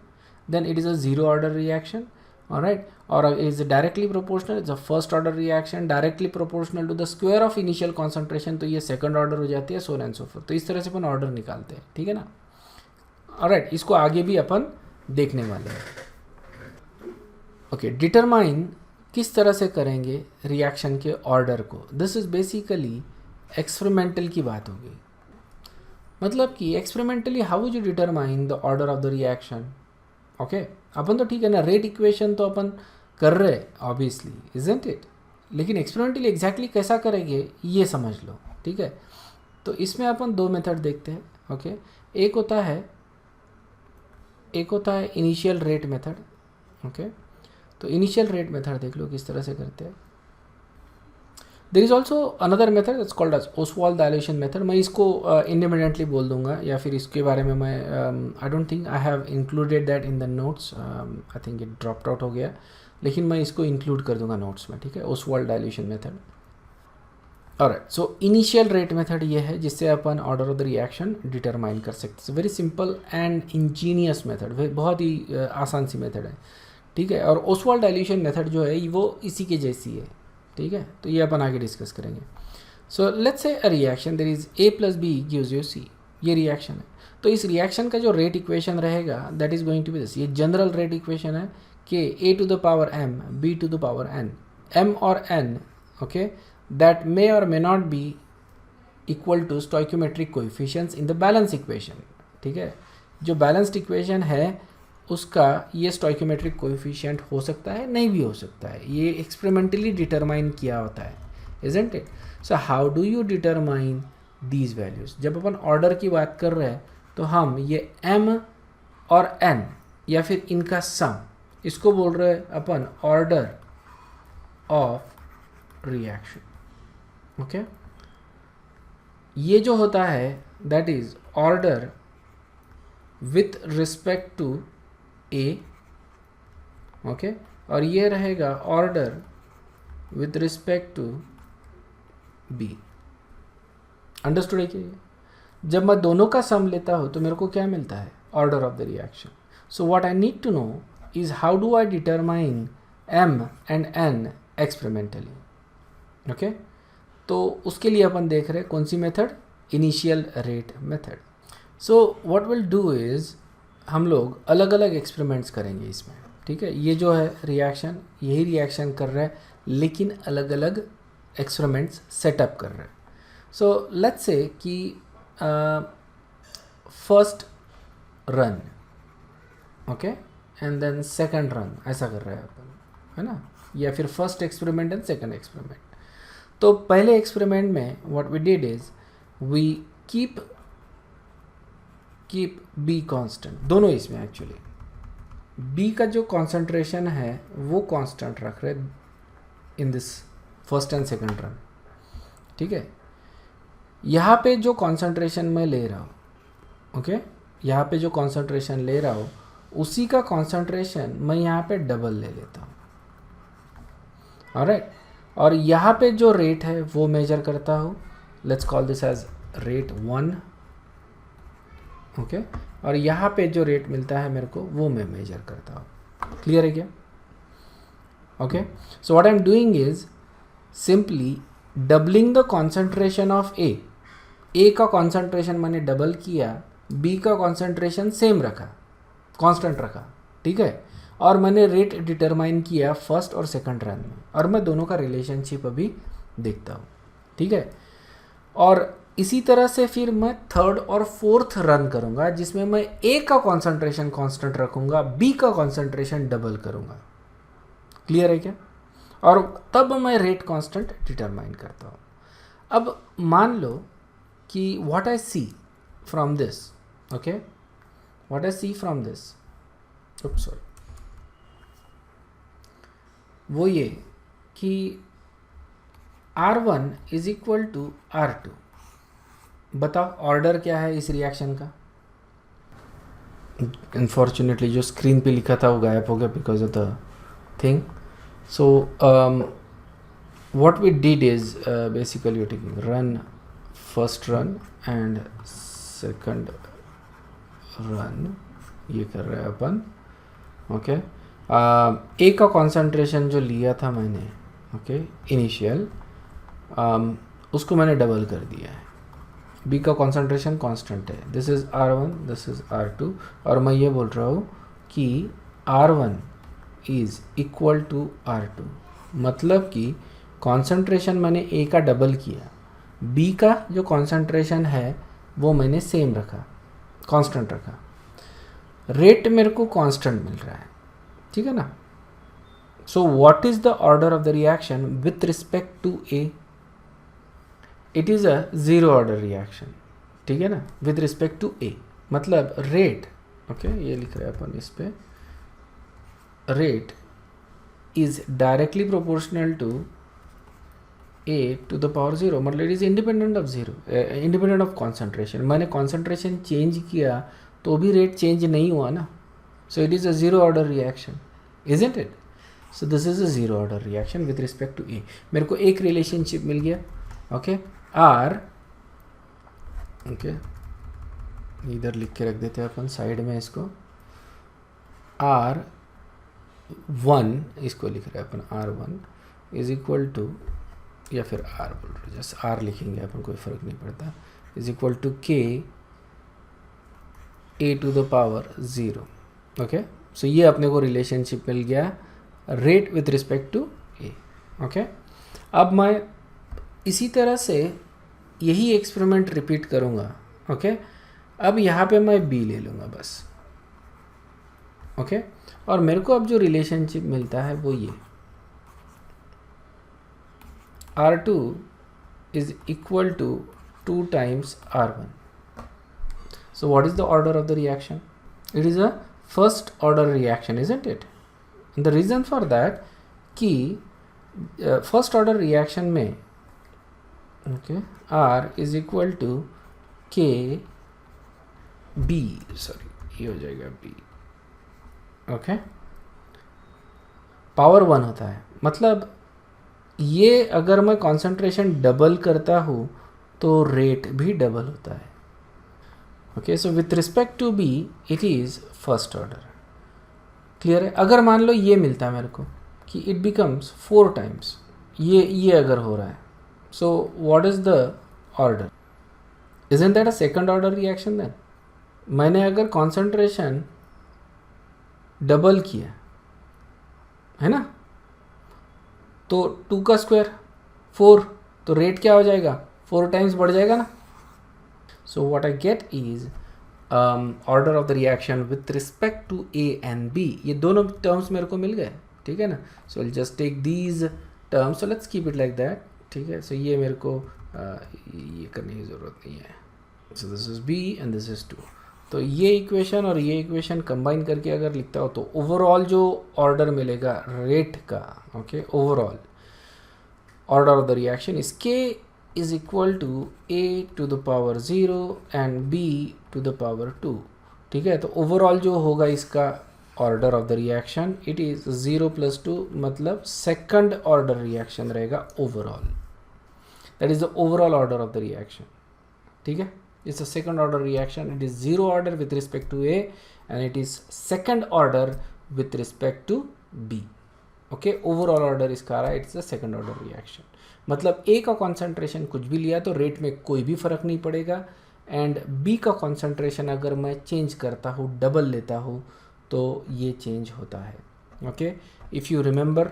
then it is a zero order reaction. All right, or is directly proportional, it's a first order reaction, directly proportional to the square of initial concentration, तो ये second order हो जाती है, so on and so forth. तो इस तरह से अपन order निकालते हैं, ठीक है ना. Alright, इसको आगे भी अपन देखने वाले हैं. ओके, डिटरमाइन किस तरह से करेंगे रिएक्शन के ऑर्डर को. दिस इज बेसिकली एक्सपेरिमेंटल की बात होगी. मतलब कि experimentally how would you determine the order of the reaction. Okay, अपन तो ठीक है ना, रेट इक्वेशन तो अपन कर रहे ऑब्वियसली, इजंट इट. लेकिन एक्सपेरिमेंटली एग्जैक्टली कैसा करेंगे ये समझ लो, ठीक है. तो इसमें अपन दो मेथड देखते हैं. ओके, एक होता है इनिशियल रेट मेथड. ओके, तो इनिशियल रेट मेथड देख लो किस तरह से करते हैं. There is also another method that's called as Ostwald dilation method. मैं इसको इंडिपेंडेंटली बोल दूंगा, या फिर इसके बारे में मैं I don't think I have included that in the notes. I think it dropped out हो गया, लेकिन मैं इसको इंक्लूड कर दूंगा नोट्स में, ठीक है. Ostwald dilation method. Alright, so initial rate method ये है जिससे अपन order of the reaction determine कर सकते हैं. Very simple and ingenious method, बहुत ही आसान सी मेथड है, ठीक है. और ओसवाल्ड डायल्यूशन मेथड जो है वो इसी के जैसी है, ठीक है. तो ये अपन आगे डिस्कस करेंगे. So let's say a reaction there is a plus B gives you c. ये रिएक्शन है. तो इस रिएक्शन का जो रेट इक्वेशन रहेगा that is going to be this. ये जनरल रेट इक्वेशन है कि a to the power m, b to the power n, m और n, ओके, दैट मे और may not be equal to stoichiometric coefficients in the balance equation, ठीक है. जो balanced equation है उसका ये स्टोइकोमेट्रिक कोएफिशिएंट हो सकता है, नहीं भी हो सकता है. ये एक्सपेरिमेंटली डिटरमाइन किया होता है, isn't it. So how do you determine these values. जब अपन ऑर्डर की बात कर रहे हैं तो हम ये m और n या फिर इनका सम, इसको बोल रहे हैं अपन ऑर्डर ऑफ रिएक्शन. ओके, ये जो होता है that is order with respect to a, okay, और ये रहेगा order with respect to b. Understood है कि जब मैं दोनों का सम लेता हूँ तो मेरे को क्या मिलता है, order of the reaction. So what I need to know is how do I determine m and n experimentally. Okay, तो उसके लिए अपन देख रहे हैं कौन सी method, initial rate method. So what will do is हम लोग अलग अलग एक्सपेरिमेंट्स करेंगे इसमें, ठीक है. ये जो है रिएक्शन, यही रिएक्शन कर रहा है लेकिन अलग अलग एक्सपेरिमेंट्स सेटअप कर रहे हैं. सो लेट्स से कि first run, okay, and then second run, ऐसा कर रहे हैं अपन, है ना. या फिर first experiment and second experiment. तो पहले एक्सपेरिमेंट में what we did is we keep b constant. दोनों इसमें एक्चुअली b का जो कॉन्सेंट्रेशन है वो कांस्टेंट रख रहे in this first and second run, ठीक है. यहाँ पे जो कॉन्सेंट्रेशन मैं ले रहा हूँ, ओके, यहाँ पे जो कॉन्सेंट्रेशन ले रहा हूँ उसी का कॉन्सेंट्रेशन मैं यहाँ पे डबल ले लेता हूँ. ऑलराइट, और यहाँ पे जो रेट है वो मेजर करता हूँ. Let's call this as rate 1, okay, और यहाँ पे जो रेट मिलता है मेरे को वो मैं मेजर करता हूँ. क्लियर है क्या? Okay, so what I am doing is simply doubling the concentration of A. का कॉन्सेंट्रेशन मैंने डबल किया, बी का कॉन्सेंट्रेशन सेम रखा, कांस्टेंट रखा, ठीक है. और मैंने रेट डिटरमाइन किया फर्स्ट और सेकंड रन में, और मैं दोनों का रिलेशनशिप अभी देखता हूँ, ठीक है. और इसी तरह से फिर मैं थर्ड और फोर्थ रन करूँगा जिसमें मैं ए का कॉन्सेंट्रेशन कांस्टेंट रखूँगा, बी का कॉन्सेंट्रेशन डबल करूँगा. क्लियर है क्या? और तब मैं रेट कांस्टेंट डिटरमाइन करता हूँ. अब मान लो कि what I see from this, okay, what I see from this, sorry, वो ये कि R1 is equal to R2. बताओ ऑर्डर क्या है इस रिएक्शन का. अनफॉर्चुनेटली जो स्क्रीन पे लिखा था वो गायब हो गया because of the thing. So what we did is basically you're taking run, first run and second run, ये कर रहे हैं अपन. ओके ए का कॉन्सेंट्रेशन जो लिया था मैंने, ओके इनिशियल, उसको मैंने डबल कर दिया है. बी का कॉन्सेंट्रेशन कांस्टेंट है, this is R1, this is R2, और मैं ये बोल रहा हूँ कि R1 is equal to R2. मतलब कि कॉन्सेंट्रेशन मैंने ए का डबल किया, बी का जो कॉन्सेंट्रेशन है वो मैंने सेम रखा, कांस्टेंट रखा, रेट मेरे को कांस्टेंट मिल रहा है. ठीक है ना. So what is the order of the reaction with respect to A? It is a zero order reaction. ठीक है ना, विथ रिस्पेक्ट टू ए. मतलब रेट, ओके ये लिख रहे हैं अपन इस पे, rate is directly proportional to A to the power zero. मतलब it is independent of zero, independent of concentration. मैंने कॉन्सेंट्रेशन चेंज किया तो भी रेट चेंज नहीं हुआ ना. So it is a zero order reaction, isn't it? So this is a zero order reaction with respect to A. मेरे को एक रिलेशनशिप मिल गया, ओके आर, ओके इधर लिख के रख देते हैं अपन साइड में इसको, R1, इसको लिख रहे हैं अपन R1 इज इक्वल टू, या फिर R बोल रहे, जस्ट R लिखेंगे अपन, कोई फ़र्क नहीं पड़ता, is equal to K A to the power zero. Okay so ये अपने को रिलेशनशिप मिल गया rate with respect to A. Okay अब मैं इसी तरह से यही एक्सपेरिमेंट रिपीट करूँगा. ओके अब यहाँ पे मैं B ले लूँगा बस. ओके और मेरे को अब जो रिलेशनशिप मिलता है वो ये, R2 is equal to 2 times R1. So what is the order of the reaction? It is a first order reaction, isn't it? And the reason for that कि first order reaction में, okay, R is equal to K B, sorry ये हो जाएगा B. Okay power 1 होता है. मतलब ये अगर मैं कॉन्सेंट्रेशन डबल करता हूँ तो रेट भी डबल होता है. Okay so with respect to B it is first order. Clear है? अगर मान लो ये मिलता है मेरे को कि इट बिकम्स 4 टाइम्स, ये अगर हो रहा है, so what is the order? Isn't that a second order reaction then? मैंने अगर कॉन्सेंट्रेशन डबल किया है ना, तो 2 का स्क्वायर 4, तो रेट क्या हो जाएगा? 4 टाइम्स बढ़ जाएगा ना. So what I get is order of the reaction with respect to A and B. ये दोनों टर्म्स मेरे को मिल गए. ठीक है ना. So will just take these terms, so let's keep it like that. ठीक है. सो ये मेरे को ये करने की ज़रूरत नहीं है. So this is B and this is 2. तो ये इक्वेशन और ये इक्वेशन कंबाइन करके अगर लिखता हो तो ओवरऑल जो ऑर्डर मिलेगा रेट का, okay overall order of the reaction is K is equal to A to the power 0 and B to the power 2. ठीक है. तो ओवरऑल जो होगा इसका order of the reaction it is 0 + 2, मतलब सेकंड ऑर्डर रिएक्शन रहेगा overall. That is the overall order of the reaction. ठीक है. It's a second order reaction. It is zero order with respect to A and it is second order with respect to B. Okay, overall order इसका आ रहा है, it's a second order reaction. मतलब A का concentration कुछ भी लिया तो rate में कोई भी फर्क नहीं पड़ेगा, एंड B का concentration अगर मैं चेंज करता हूँ, डबल लेता हूँ, तो ये चेंज होता है. Okay if you remember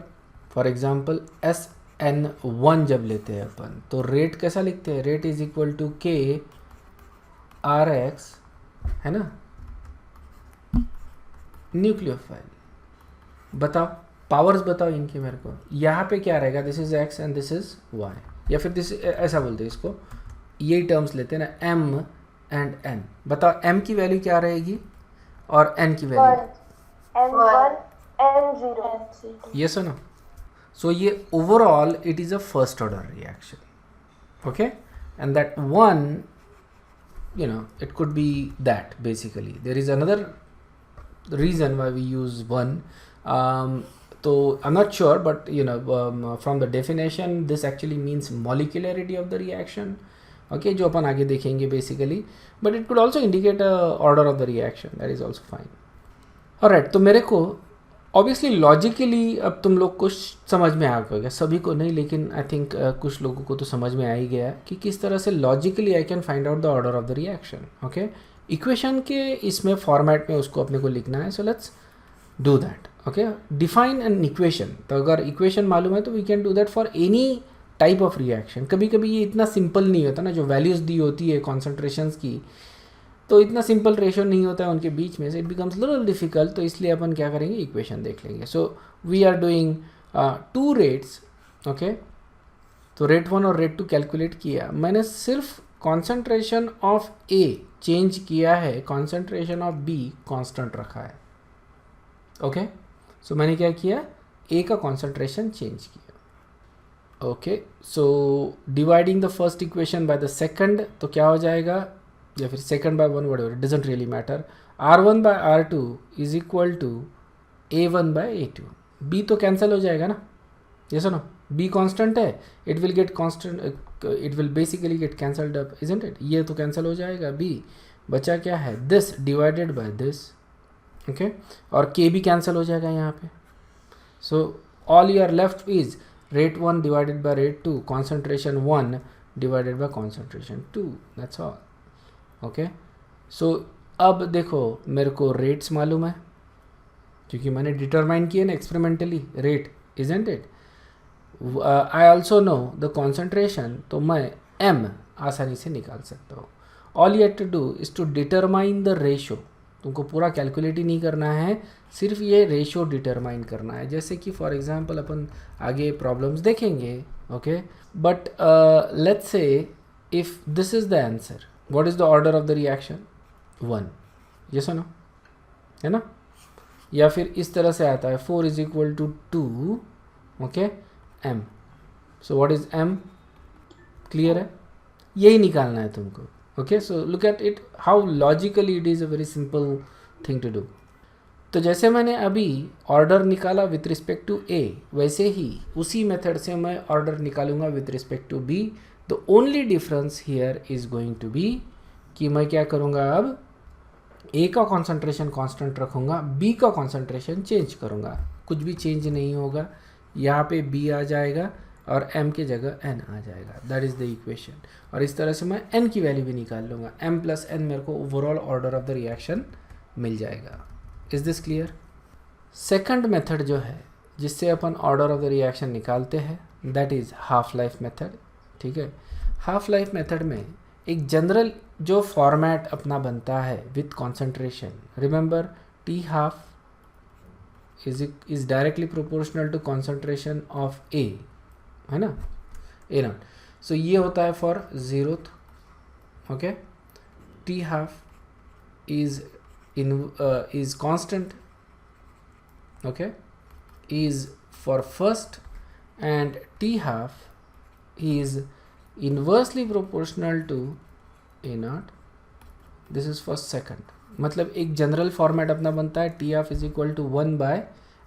for example SN1 जब लेते हैं अपन तो रेट कैसा लिखते हैं? Rate is equal to K RX, है ना, न्यूक्लियोफाइल. बताओ पावर्स बताओ इनके मेरे को. यहाँ पे क्या रहेगा? This is X and this is Y, या फिर दिस ऐसा बोलते हैं इसको, यही टर्म्स लेते हैं ना, M एंड N. बताओ M की वैल्यू क्या रहेगी और N की वैल्यू? M1 N0. ये सुनो. सो ये overall it is a first order reaction. Okay and that one, you know, it could be that basically there is another reason why we use 1. तो I am not sure, but you know from the definition this actually means molecularity of the reaction, okay, जो अपन आगे देखेंगे basically, but it could also indicate order of the reaction, that is also fine. Alright, तो मेरे को obviously logically अब तुम लोग को समझ में आ गया, सभी को नहीं, लेकिन आई थिंक कुछ लोगों को तो समझ में आ ही गया कि किस तरह से logically I can find out the order of the reaction, okay. Equation के इसमें फॉर्मेट में उसको अपने को लिखना है, so let's do that, okay. Define an equation, तो अगर इक्वेशन मालूम है तो we can do that for any type of reaction. कभी कभी ये इतना सिंपल नहीं होता ना, जो वैल्यूज़ दी होती है कॉन्सेंट्रेशंस की, तो इतना सिंपल रेशो नहीं होता है उनके बीच में से, इट बिकम्स लिटिल डिफिकल्ट, तो इसलिए अपन क्या करेंगे, इक्वेशन देख लेंगे। So we are doing 2 rates, okay. तो रेट 1 और रेट 2 कैलकुलेट किया, मैंने सिर्फ कॉन्सेंट्रेशन ऑफ ए चेंज किया है, कॉन्सेंट्रेशन ऑफ बी कांस्टेंट रखा है, ओके। सो मैंने क्या किया, ए का कॉन्सेंट्रेशन चेंज किया, ओके। So dividing the first equation by the second, तो क्या हो जाएगा, या फिर second by 1, whatever, it doesn't really matter, R1 by R2 is equal to A1 by A2। B तो कैंसिल हो जाएगा ना, ये सुनो, B कांस्टेंट है, it will get constant, it will basically get cancelled up, isn't it, ये तो cancel हो जाएगा, B बचा क्या है, this divided by this, okay, और K भी कैंसिल हो जाएगा यहाँ पे। So all you are left is rate 1 divided by rate 2, concentration 1 divided by concentration 2, that's all, okay. So अब देखो, मेरे को रेट्स मालूम है क्योंकि मैंने डिटरमाइन किया ना experimentally rate, isn't it. I also know the concentration, तो मैं m आसानी से निकाल सकता हूँ। All you have to do is to determine the ratio, तुमको पूरा कैलकुलेट ही नहीं करना है, सिर्फ ये रेशो डिटरमाइन करना है। जैसे कि फॉर एग्जांपल अपन आगे प्रॉब्लम्स देखेंगे, okay, but let's say if this is the answer, what is the order of the reaction, 1, ये सुनो, है ना, या फिर इस तरह से आता है 4 is equal to 2, okay, m, so what is m, clear है, यही निकालना है तुमको, okay. So look at it how logically it is a very simple thing to do. तो जैसे मैंने अभी ऑर्डर निकाला विथ रिस्पेक्ट टू a, वैसे ही उसी मेथड से मैं ऑर्डर निकालूंगा with respect to b। The only difference here is going to be कि मैं क्या करूँगा, अब a का कॉन्सेंट्रेशन कांस्टेंट रखूँगा, b का कॉन्सेंट्रेशन चेंज करूँगा, कुछ भी चेंज नहीं होगा, यहाँ पे b आ जाएगा और m की जगह n आ जाएगा, दैट इज़ द इक्वेशन। और इस तरह से मैं n की वैल्यू भी निकाल लूँगा, m प्लस n मेरे को overall order of the reaction मिल जाएगा। Is this clear? Second method जो है जिससे अपन ऑर्डर ऑफ द रिएक्शन निकालते हैं, that is half life method, ठीक है। हाफ लाइफ मेथड में एक जनरल जो फॉर्मेट अपना बनता है with concentration, remember T half is directly proportional to concentration of A, है ना, A नॉट। सो ये होता है for 0th, okay. T half is constant, okay, is for first, and T half is inversely proportional to A naught, this is for second। मतलब एक general format अपना बनता है T half is equal to 1 by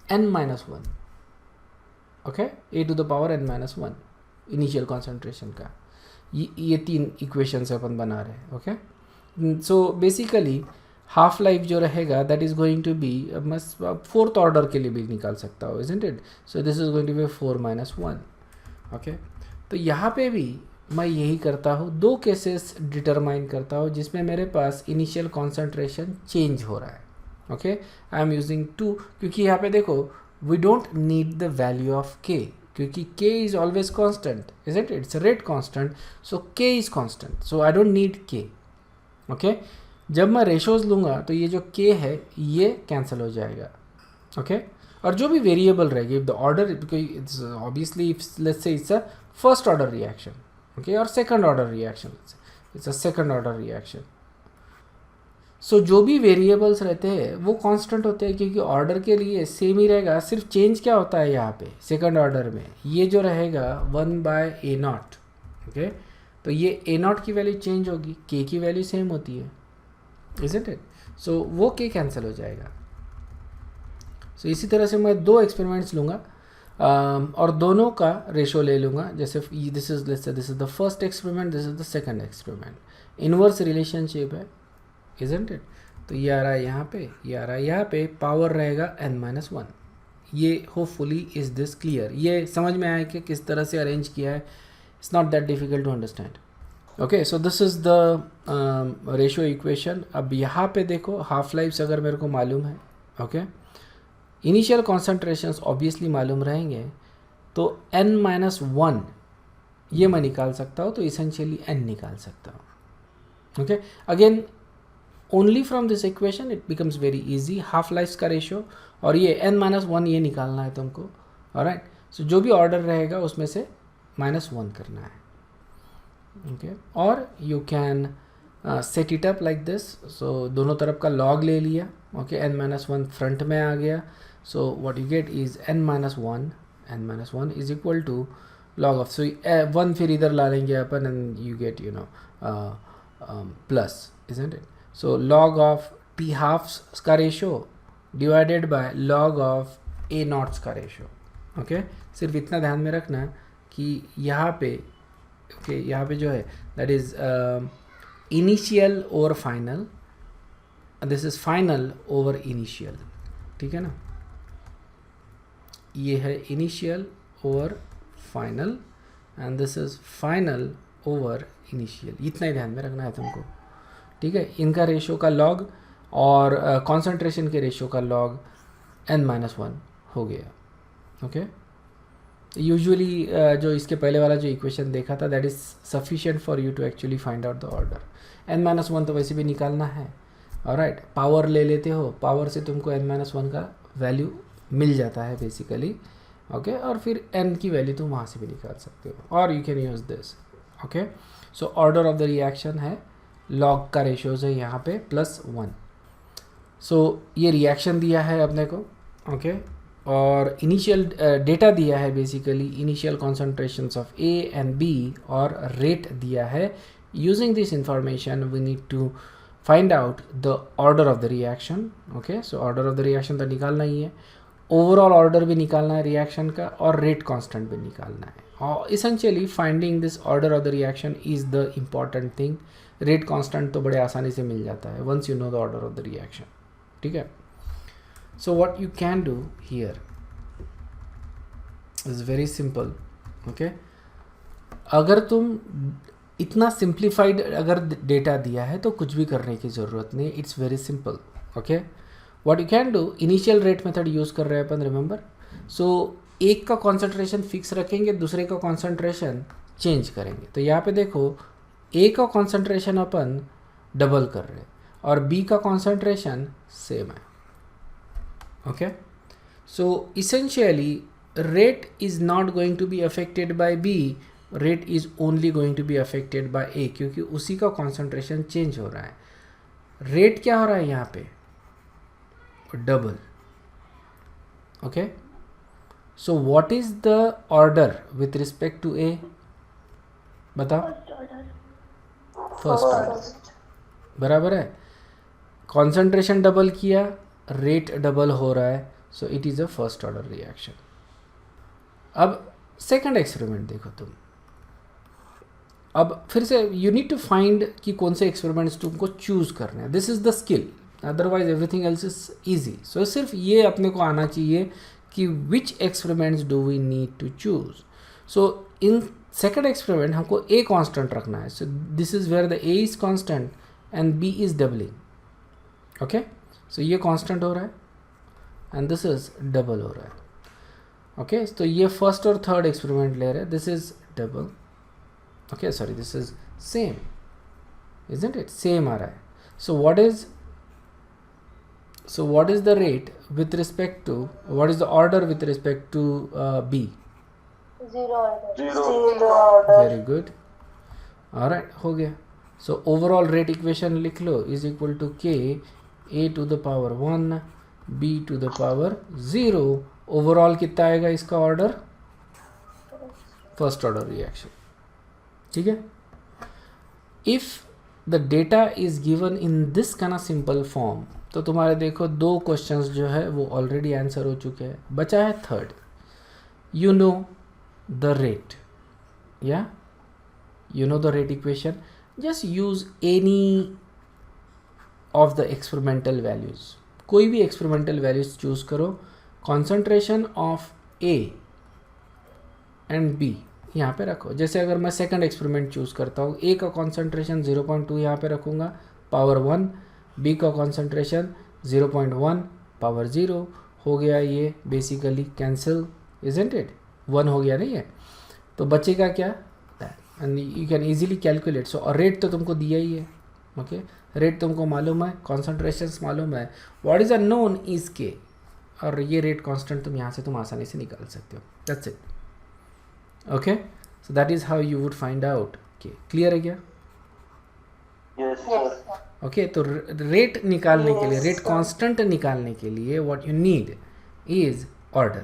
n minus 1, okay, A to the power n minus 1 initial concentration का। ये 3 equation से अपन बना रहे हैं, ओके। सो बेसिकली हाफ लाइफ जो रहेगा that is going to be, अब मैं फोर्थ ऑर्डर के लिए भी निकाल सकता हूँ, isn't it. So this is going to be 4 - 1, okay. तो यहाँ पे भी मैं यही करता हूँ, 2 केसेस डिटरमाइन करता हूँ जिसमें मेरे पास इनिशियल कॉन्सेंट्रेशन चेंज हो रहा है, ओके। आई एम यूजिंग 2 क्योंकि यहाँ पे देखो we don't need the value of k, क्योंकि k is always constant, isn't it, it's a rate constant, so k is constant, so I don't need k, okay. जब मैं ratios लूँगा तो ये जो k है ये कैंसिल हो जाएगा, ओके। और जो भी वेरिएबल रहेगी, the order, it's obviously let's say it's a first order reaction, okay, और second order reaction, it's a second order reaction. So जो भी वेरिएबल्स रहते हैं वो कांस्टेंट होते हैं क्योंकि ऑर्डर के लिए सेम ही रहेगा, सिर्फ चेंज क्या होता है यहाँ पे सेकंड ऑर्डर में, ये जो रहेगा 1 by A naught, ओके। तो ये A naught की वैल्यू चेंज होगी, k की वैल्यू सेम होती है, isn't it? So वो k कैंसिल हो जाएगा। सो इसी तरह से मैं 2 एक्सपेरिमेंट्स लूँगा और दोनों का रेशो ले लूँगा. जैसे this is the first experiment, this is the second experiment. Inverse relationship है, इजंट इट. तो ये आ रहा है यहाँ पे, ये आ रहा है यहाँ पे, पावर रहेगा n-1. ये होपफुली इज दिस क्लियर. ये समझ में आया कि किस तरह से अरेंज किया है. It's not that difficult to understand. Okay, so this is the ratio equation. अब यहाँ पे देखो हाफ लाइफ्स अगर मेरे को मालूम है, ओके, इनिशियल कॉन्सेंट्रेशंस ऑब्वियसली मालूम रहेंगे, तो n-1 ये मैं निकाल सकता हूँ, तो इसेंशियली n निकाल सकता हूँ. Okay, again only from this equation it becomes very easy. Half lifes का रेशियो और ये n-1 ये निकालना है तुमको. ऑलराइट, सो जो भी ऑर्डर रहेगा उसमें से -1 करना है. ओके, और you can set it up like this. So दोनों तरफ का लॉग ले लिया. ओके, n-1 फ्रंट में आ गया. So what you get is n-1 is equal to log of, so 1 फिर इधर ला लेंगे अपन and you get you know plus, isn't it. So log of t halves का ratio divided by log of a noughts का ratio. Okay, सिर्फ इतना ध्यान में रखना कि यहाँ पे ओके यहाँ पे जो है that is initial over final, this is final over initial. ठीक है ना, ये है initial over final and this is final over initial. इतना ही ध्यान में रखना है तुमको. ठीक है, इनका रेशो का लॉग और कॉन्सेंट्रेशन के रेशो का लॉग n-1 हो गया. ओके, यूजुअली जो इसके पहले वाला जो इक्वेशन देखा था that is sufficient for you to actually find out the order. n-1 तो वैसे भी निकालना है. ऑलराइट, पावर ले लेते हो, पावर से तुमको n-1 का वैल्यू मिल जाता है बेसिकली. ओके, और फिर n की वैल्यू तुम वहाँ से भी निकाल सकते हो, और you can use this. Okay, so order of the reaction है, लॉग का रेशियोज है यहाँ पे +1. सो ये रिएक्शन दिया है अपने को. ओके, और इनिशियल डेटा दिया है, basically initial concentrations of A and B और रेट दिया है. Using this information we need to find out the order of the reaction. Okay, so order of the reaction तो निकालना ही है, ओवरऑल ऑर्डर भी निकालना है रिएक्शन का, और रेट कांस्टेंट भी निकालना है. और essentially finding this order of the reaction is the important thing. Rate constant तो बड़े आसानी से मिल जाता है once you know the order of the reaction. ठीक है, so what you can do here is very simple. okay, अगर तुम इतना सिंप्लीफाइड अगर डेटा दिया है तो कुछ भी करने की ज़रूरत नहीं. It's very simple. Okay, what you can do, initial rate method use कर रहे हैं अपन, रिमेंबर. सो एक का कॉन्सेंट्रेशन फिक्स रखेंगे, दूसरे का कॉन्सेंट्रेशन चेंज करेंगे. तो यहाँ पे देखो ए का कॉन्सेंट्रेशन अपन डबल कर रहे हैं और बी का कॉन्सेंट्रेशन सेम है. Okay, so essentially rate is not going to be affected by B, rate is only going to be affected by A, क्योंकि उसी का concentration change हो रहा है. rate क्या हो रहा है यहाँ पे, double. okay, so what is the order with respect to A, बताओ. फर्स्ट ऑर्डर, बराबर है. concentration डबल किया, रेट डबल हो रहा है, so it is a first order reaction. अब सेकंड एक्सपेरिमेंट देखो तुम. अब फिर से यू नीड टू फाइंड कि कौन से एक्सपेरिमेंट्स तुमको चूज करने हैं. This is the skill, otherwise everything else is easy. So सिर्फ ये अपने को आना चाहिए कि which experiments do we need to choose. So in second experiment हमको ए कांस्टेंट रखना है. So this is where the A is constant and B is doubling. Okay, so ये कांस्टेंट हो रहा है एंड दिस इज डबल हो रहा है. ओके, तो ये फर्स्ट और थर्ड एक्सपेरिमेंट ले रहे हैं, this is double. Okay, sorry, this is same, isn't it, same आ रहा है. So what is the rate with respect to, what is the order with respect to B? zero order. Very good. Alright, हो गया. So overall rate equation लिख लो, is equal to K a to the power 1 b to the power 0. Overall कितना आएगा इसका order, first order reaction. ठीक है, if the data is given in this kind of simple form, तो तुम्हारे देखो 2 क्वेश्चंस जो है वो ऑलरेडी आंसर हो चुके हैं, बचा है third, you know the rate, या you know the rate equation, just use any of the experimental values, कोई भी experimental values choose करो, concentration of A and B यहाँ पे रखो। जैसे अगर मैं सेकंड एक्सपेरिमेंट चूज़ करता हूँ, A का कॉन्सेंट्रेशन 0.2 यहाँ पे रखूँगा पावर 1, B का कॉन्सेंट्रेशन 0.1 पावर 0, हो गया ये बेसिकली कैंसिल, इजंट इट, 1 हो गया नहीं है, तो बचेगा क्या, and you can easily calculate. So और रेट तो तुमको दिया ही है, ओके रेट तुमको मालूम है, कॉन्सेंट्रेशंस मालूम है, what is a known is के, और ये रेट कांस्टेंट तुम यहाँ से तुम आसानी से निकाल सकते हो, that's it, okay. So that is how you would find out के, क्लियर है क्या? Yes. ओके तो रेट निकालने के लिए, रेट कांस्टेंट निकालने के लिए what you need is order,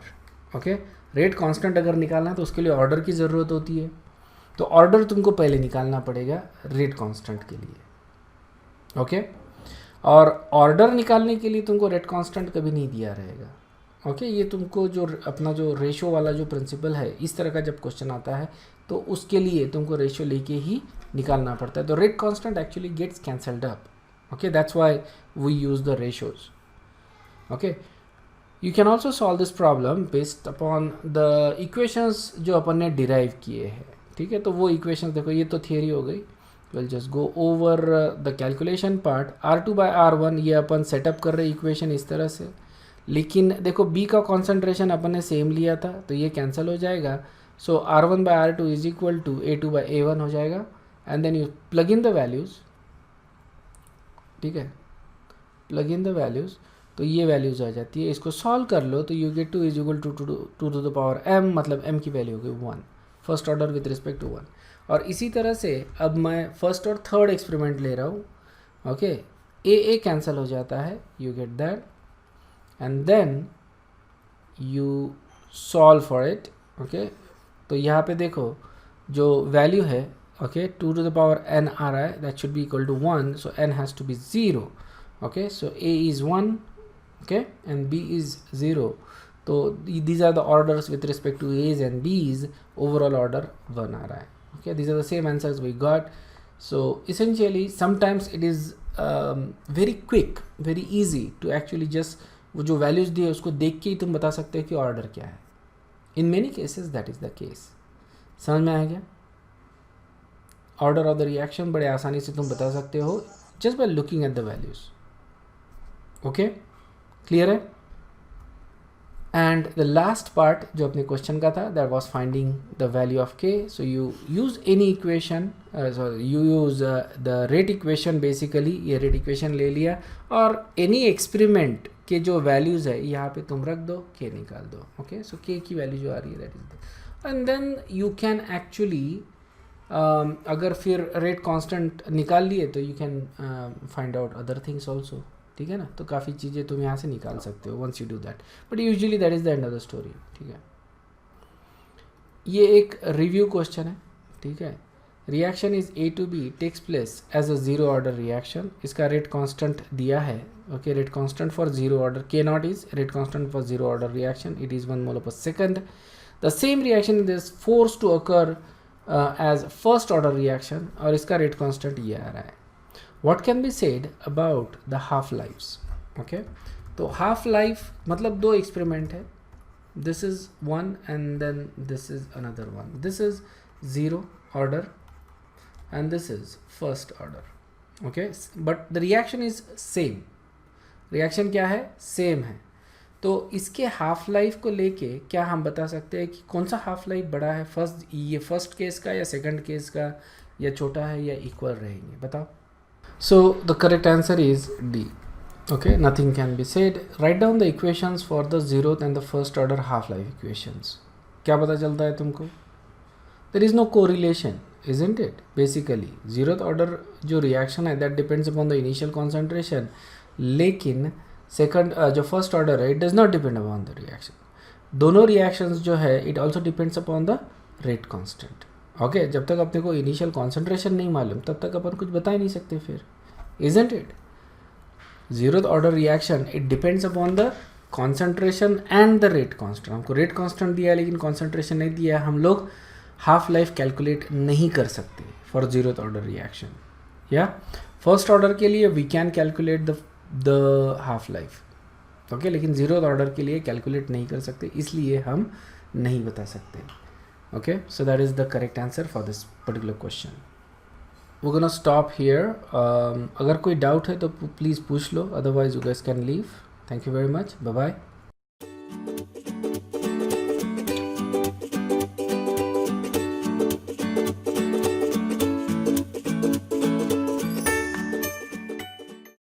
okay. Rate constant अगर निकालना है तो उसके लिए ऑर्डर की ज़रूरत होती है, तो ऑर्डर तुमको पहले निकालना पड़ेगा रेट कांस्टेंट के लिए, ओके। और ऑर्डर निकालने के लिए तुमको रेट कांस्टेंट कभी नहीं दिया रहेगा, ओके। ये तुमको जो अपना जो रेशो वाला जो प्रिंसिपल है, इस तरह का जब क्वेश्चन आता है तो उसके लिए तुमको रेशो लेके ही निकालना पड़ता है, तो rate constant actually gets cancelled up, okay, that's why we use the ratios, okay. You can also solve this problem based upon the equations जो अपन ने डिराइव किए हैं, ठीक है। तो वो इक्वेशन देखो, ये तो थियरी हो गई, will just go over the calculation part. R2/R1 ये अपन सेटअप कर रहे इक्वेशन इस तरह से, लेकिन देखो B का कॉन्सेंट्रेशन अपन ने सेम लिया था तो ये कैंसिल हो जाएगा, सो R1/R2 is equal to A2/A1 हो जाएगा, and then you plug in the values, ठीक है, प्लग इन द वैल्यूज़, तो ये वैल्यूज़ आ जाती है, इसको सॉल्व कर लो तो you get 2 is equal to 2 to the power m, मतलब m की वैल्यू होगी 1, first order with respect to 1। और इसी तरह से अब मैं फर्स्ट और थर्ड एक्सपेरिमेंट ले रहा हूँ, ओके, ए कैंसिल हो जाता है, you get that, and then you solve for it, okay. तो यहाँ पे देखो जो वैल्यू है, okay, 2 to the power n आ रहा है, that should be equal to 1, so n has to be 0, okay. So a is 1, okay, and b is 0, तो these are the orders with respect to A's and B's, overall order 1 आ रहा है, okay, these are the same answers we got। So essentially sometimes it is very quick, very easy to actually just वो जो values दिए उसको देख के ही तुम बता सकते हो कि order क्या है, in many cases that is the case। समझ में आ गया? order of the reaction बड़े आसानी से तुम बता सकते हो just by looking at the values, okay, clear है? एंड द लास्ट पार्ट जो अपने क्वेश्चन का था, that was finding the value of K. So you use any equation, you use the rate equation, basically ये rate equation ले लिया और any experiment के जो वैल्यूज़ है यहाँ पे तुम रख दो, के निकाल दो, ओके। सो के की वैल्यू जो आ रही है that is, and then you can actually अगर फिर रेट कांस्टेंट निकाल लिए तो you can find out other things also, ठीक है ना। तो काफ़ी चीज़ें तुम यहाँ से निकाल सकते हो once you do that, but usually that is the end of the story, ठीक है। ये एक रिव्यू क्वेश्चन है, ठीक है। Reaction is A to B takes place as a zero order reaction, इसका रेट कांस्टेंट दिया है, okay, rate constant for zero order K0 is rate constant for zero order reaction, it is 1 mole per second। The same reaction is force to occur as first order reaction, और इसका rate constant ये आ रहा है। What can be said about the half lives? Okay, तो half life मतलब 2 experiment है, this is one and then this is another one, this is 0 order and this is first order, okay, but the reaction is same, reaction क्या है, same है। तो इसके half life को लेके क्या हम बता सकते हैं कि कौन सा हाफ लाइफ बड़ा है, ये फर्स्ट केस का या सेकंड केस का, या छोटा है या इक्वल रहेंगे, बताओ। So the correct answer is D, okay, nothing can be said। Write down the equations for the zeroth and the first order half-life equations। क्या पता चलता है तुमको? There is no correlation, isn't it? Basically zeroth order जो reaction है that depends upon the initial concentration, लेकिन second जो first order है it does not depend upon the reaction। दोनों reactions जो है it also depends upon the rate constant, okay. जब तक अपने को इनिशियल कॉन्सेंट्रेशन नहीं मालूम तब तक अपन कुछ बता ही नहीं सकते फिर, isn't it, zero order reaction it depends upon the concentration and the rate constant. हमको रेट कांस्टेंट दिया है लेकिन कॉन्सेंट्रेशन नहीं दिया है. हम लोग हाफ लाइफ कैलकुलेट नहीं कर सकते फॉर जीरो ऑर्डर रिएक्शन. या फर्स्ट ऑर्डर के लिए we can calculate the half life, okay, लेकिन जीरो ऑर्डर के लिए कैलकुलेट नहीं कर सकते, इसलिए हम नहीं बता सकते. Okay, so that is the correct answer for this particular question. वो गोना स्टॉप हियर. अगर कोई डाउट है तो प्लीज़ पूछ लो, otherwise you guys can leave. Thank you very much. Bye bye.